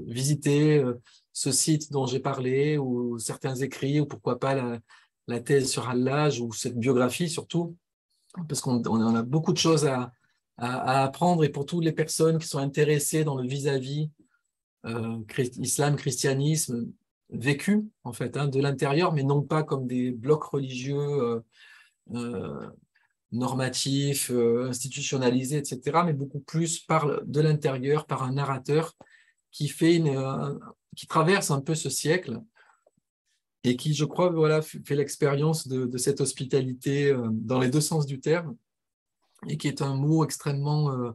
visiter ce site dont j'ai parlé ou certains écrits ou pourquoi pas la thèse sur Hallaj ou cette biographie surtout, parce qu'on a beaucoup de choses à apprendre et pour toutes les personnes qui sont intéressées dans le vis-à-vis islam, christianisme, vécu en fait de l'intérieur, mais non pas comme des blocs religieux normatifs, institutionnalisés, etc., mais beaucoup plus de l'intérieur par un narrateur qui qui traverse un peu ce siècle et qui, je crois, voilà, fait l'expérience de cette hospitalité dans les deux sens du terme et qui est un mot extrêmement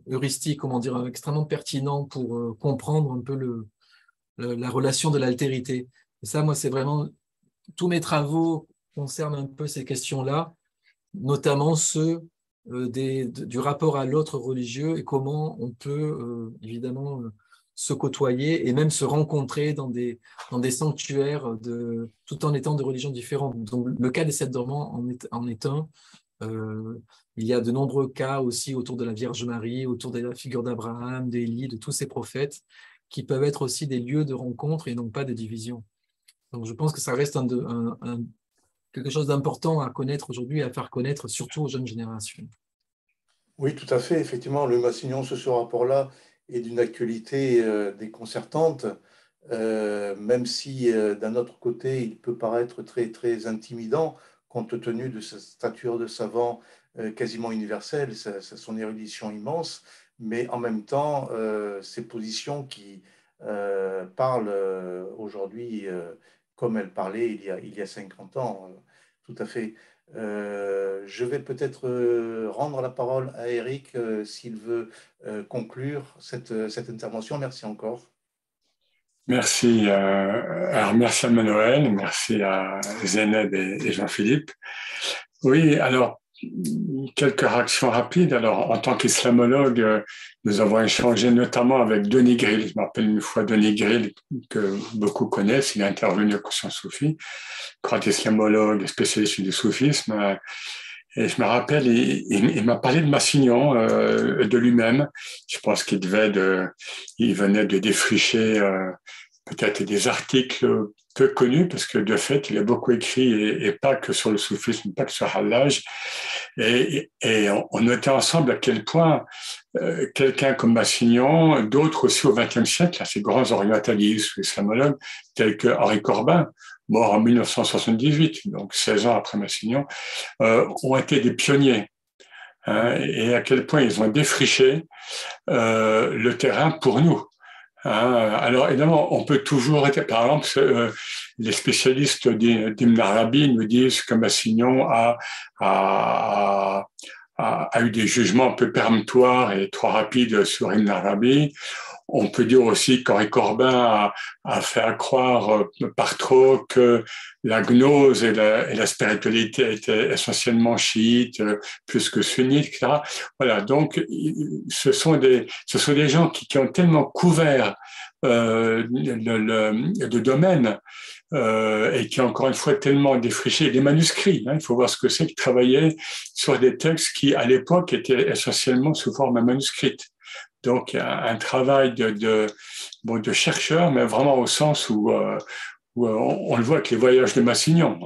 heuristique, comment dire, extrêmement pertinent pour comprendre un peu la relation de l'altérité. Et ça, moi, c'est vraiment, tous mes travaux concernent un peu ces questions-là, notamment ceux du rapport à l'autre religieux et comment on peut, évidemment, se côtoyer et même se rencontrer dans des sanctuaires tout en étant de religions différentes. Donc, le cas des sept dormants en est un. Il y a de nombreux cas aussi autour de la Vierge Marie, autour de la figure d'Abraham, d'Élie, de tous ces prophètes, qui peuvent être aussi des lieux de rencontre et non pas de division. Donc, je pense que ça reste quelque chose d'important à connaître aujourd'hui et à faire connaître, surtout aux jeunes générations. Oui, tout à fait. Effectivement, le Massignon, ce rapport-là, est d'une actualité déconcertante, même si d'un autre côté, il peut paraître très, très intimidant, compte tenu de sa stature de savant quasiment universelle, son érudition immense, mais en même temps, ses positions qui parlent aujourd'hui comme elles parlaient il y a 50 ans, tout à fait. Je vais peut-être rendre la parole à Eric s'il veut conclure cette intervention. Merci encore. Merci, alors merci à Manuel, merci à Zeynep et Jean-Philippe. Oui, alors, quelques réactions rapides. Alors, en tant qu'islamologue, nous avons échangé notamment avec Denis Grill. Je me rappelle une fois Denis Grill, que beaucoup connaissent. Il est intervenu au Conscience Soufie, grand islamologue, spécialiste du soufisme. Et je me rappelle, il m'a parlé de Massignon, de lui-même. Je pense qu'il venait de défricher peut-être des articles peu connus, parce que de fait, il a beaucoup écrit, et pas que sur le soufisme, pas que sur Hallaj. Et on notait ensemble à quel point quelqu'un comme Massignon, d'autres aussi au XXe siècle, ces grands orientalistes ou islamologues, tels que Henri Corbin, mort en 1978, donc 16 ans après Massignon, ont été des pionniers. Et à quel point ils ont défriché le terrain pour nous. Alors, évidemment, on peut toujours être, par exemple, les spécialistes d'Ibn Arabi nous disent que Massignon a eu des jugements un peu péremptoires et trop rapides sur Ibn Arabi. On peut dire aussi qu'Henri Corbin a fait croire par trop que la gnose et la spiritualité étaient essentiellement chiites, plus que sunnites, etc. Voilà, donc ce sont des gens qui ont tellement couvert le domaine et qui, encore une fois, tellement défriché des manuscrits. Il faut voir ce que c'est qu'ils travaillaient sur des textes qui, à l'époque, étaient essentiellement sous forme manuscrite. Donc, un travail de chercheur, mais vraiment au sens où on le voit avec les voyages de Massignon.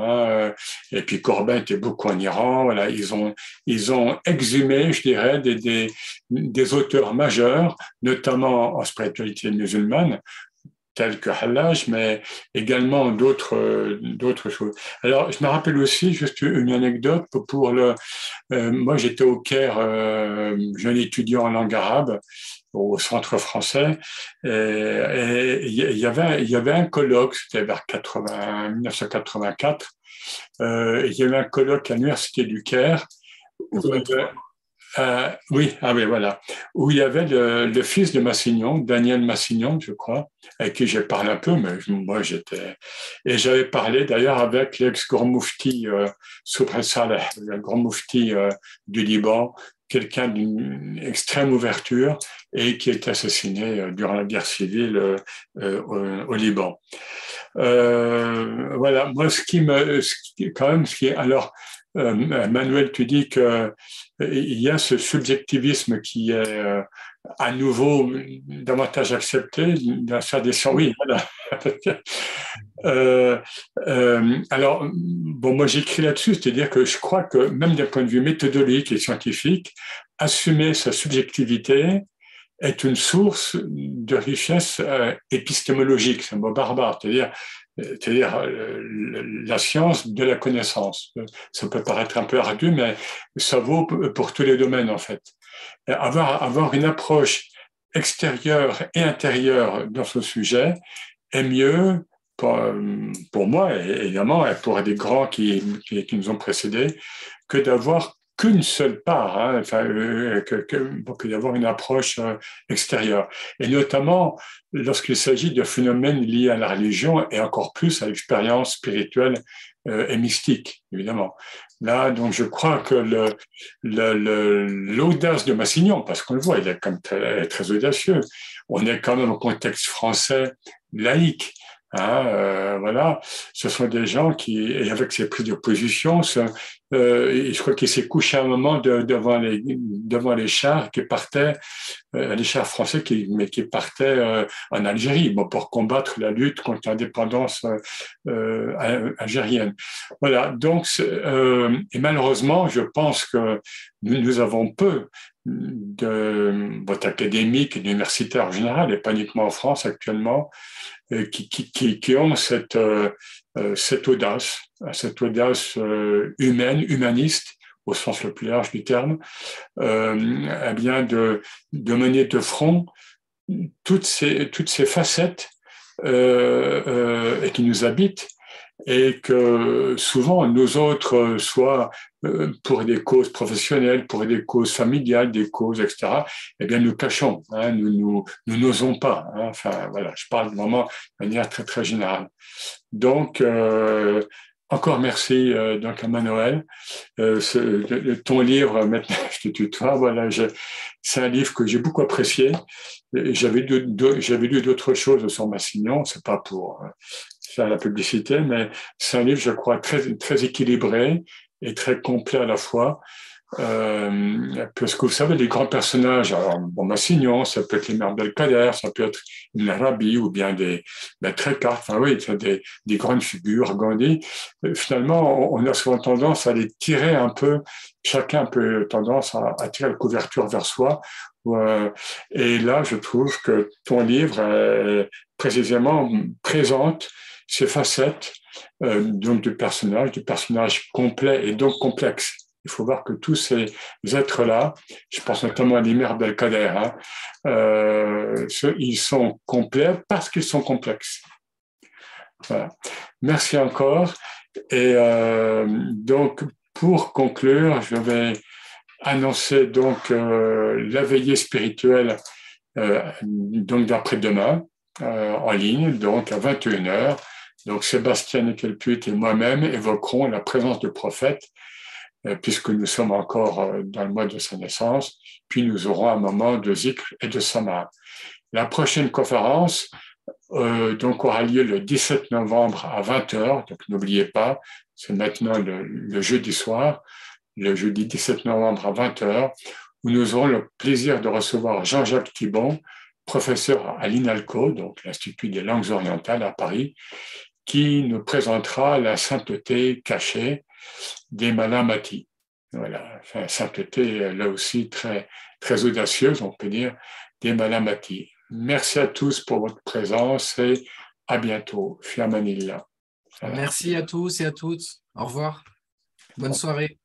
Et puis Corbin était beaucoup en Iran. Voilà, ils ont exhumé, je dirais, des auteurs majeurs, notamment en spiritualité musulmane, tels que Hallaj, mais également d'autres choses. Alors, je me rappelle aussi, juste une anecdote, moi j'étais au Caire, jeune étudiant en langue arabe, au centre français, et il y avait un colloque, c'était vers 1984, il y avait un colloque à l'université du Caire, oui, voilà, où il y avait le fils de Massignon, Daniel Massignon, je crois, avec qui j'ai parlé un peu, mais moi et j'avais parlé d'ailleurs avec l'ex-grand moufti Subhi Saleh, le grand moufti du Liban, quelqu'un d'une extrême ouverture et qui est assassiné durant la guerre civile au Liban. Voilà, moi alors, Manuel, tu dis que il y a ce subjectivisme qui est à nouveau davantage accepté dans sa descente. Oui, voilà. Alors, bon, moi j'écris là-dessus, c'est-à-dire que je crois que même d'un point de vue méthodologique et scientifique, assumer sa subjectivité est une source de richesse épistémologique, c'est un mot barbare, c'est-à-dire la science de la connaissance. Ça peut paraître un peu ardu, mais ça vaut pour tous les domaines en fait. Avoir une approche extérieure et intérieure dans ce sujet est mieux pour moi, évidemment, et pour des grands qui nous ont précédés, que d'avoir qu'une seule part, que d'avoir une approche extérieure. Et notamment lorsqu'il s'agit de phénomènes liés à la religion et encore plus à l'expérience spirituelle et mystique, évidemment. Là, donc, je crois que l'audace de Massignon, parce qu'on le voit, il est quand même très, très audacieux. On est quand même au contexte français laïque. Voilà, ce sont des gens qui, et avec ces prises de position, je crois qu'il s'est couché un moment devant les chars qui partaient, les chars français mais qui partaient en Algérie, bon, pour combattre la lutte contre l'indépendance algérienne. Voilà, donc, et malheureusement, je pense que nous avons peu de vote académique et d'universitaires en général, et pas uniquement en France actuellement, qui ont cette audace humaine, humaniste, au sens le plus large du terme, eh bien de mener de front toutes ces facettes et qui nous habitent, et que souvent nous autres, soit pour des causes professionnelles, pour des causes familiales, des causes, etc., eh bien nous cachons, nous n'osons pas. Enfin voilà, je parle vraiment de manière très très générale. Donc encore merci donc à Manuel. Ton livre, maintenant je te tutoie, voilà, c'est un livre que j'ai beaucoup apprécié. J'avais lu d'autres choses sur Massignon, c'est pas pour faire la publicité, mais c'est un livre, je crois, très, très équilibré et très complet à la fois. Parce que vous savez, les grands personnages, alors, bon, Massignon, ça peut être les mères Belkader, ça peut être une Arabi ou bien des Trécart, enfin oui, des grandes figures, Gandhi. Finalement, on a souvent tendance à les tirer un peu, chacun a un peu tendance à tirer la couverture vers soi. Et là, je trouve que ton livre, précisément, présente ces facettes donc du personnage complet et donc complexe. Il faut voir que tous ces êtres-là, je pense notamment à l'Imer Belkader, ils sont complets parce qu'ils sont complexes. Voilà. Merci encore. Et donc, pour conclure, je vais annoncer donc la veillée spirituelle donc d'après-demain en ligne, donc à 21h. Donc, Sébastien Nickelpuit et moi-même évoquerons la présence de prophètes, puisque nous sommes encore dans le mois de sa naissance, puis nous aurons un moment de zikr et de samar. La prochaine conférence donc aura lieu le 17 novembre à 20h, donc n'oubliez pas, c'est maintenant le jeudi soir, le jeudi 17 novembre à 20h, où nous aurons le plaisir de recevoir Jean-Jacques Thibon, professeur à l'INALCO, donc l'Institut des langues orientales à Paris, qui nous présentera la sainteté cachée des Malamati. Voilà, enfin, sainteté là aussi très, très audacieuse, on peut dire, des Malamati. Merci à tous pour votre présence et à bientôt. Fi amanillah. Merci à tous et à toutes. Au revoir. Bonne soirée.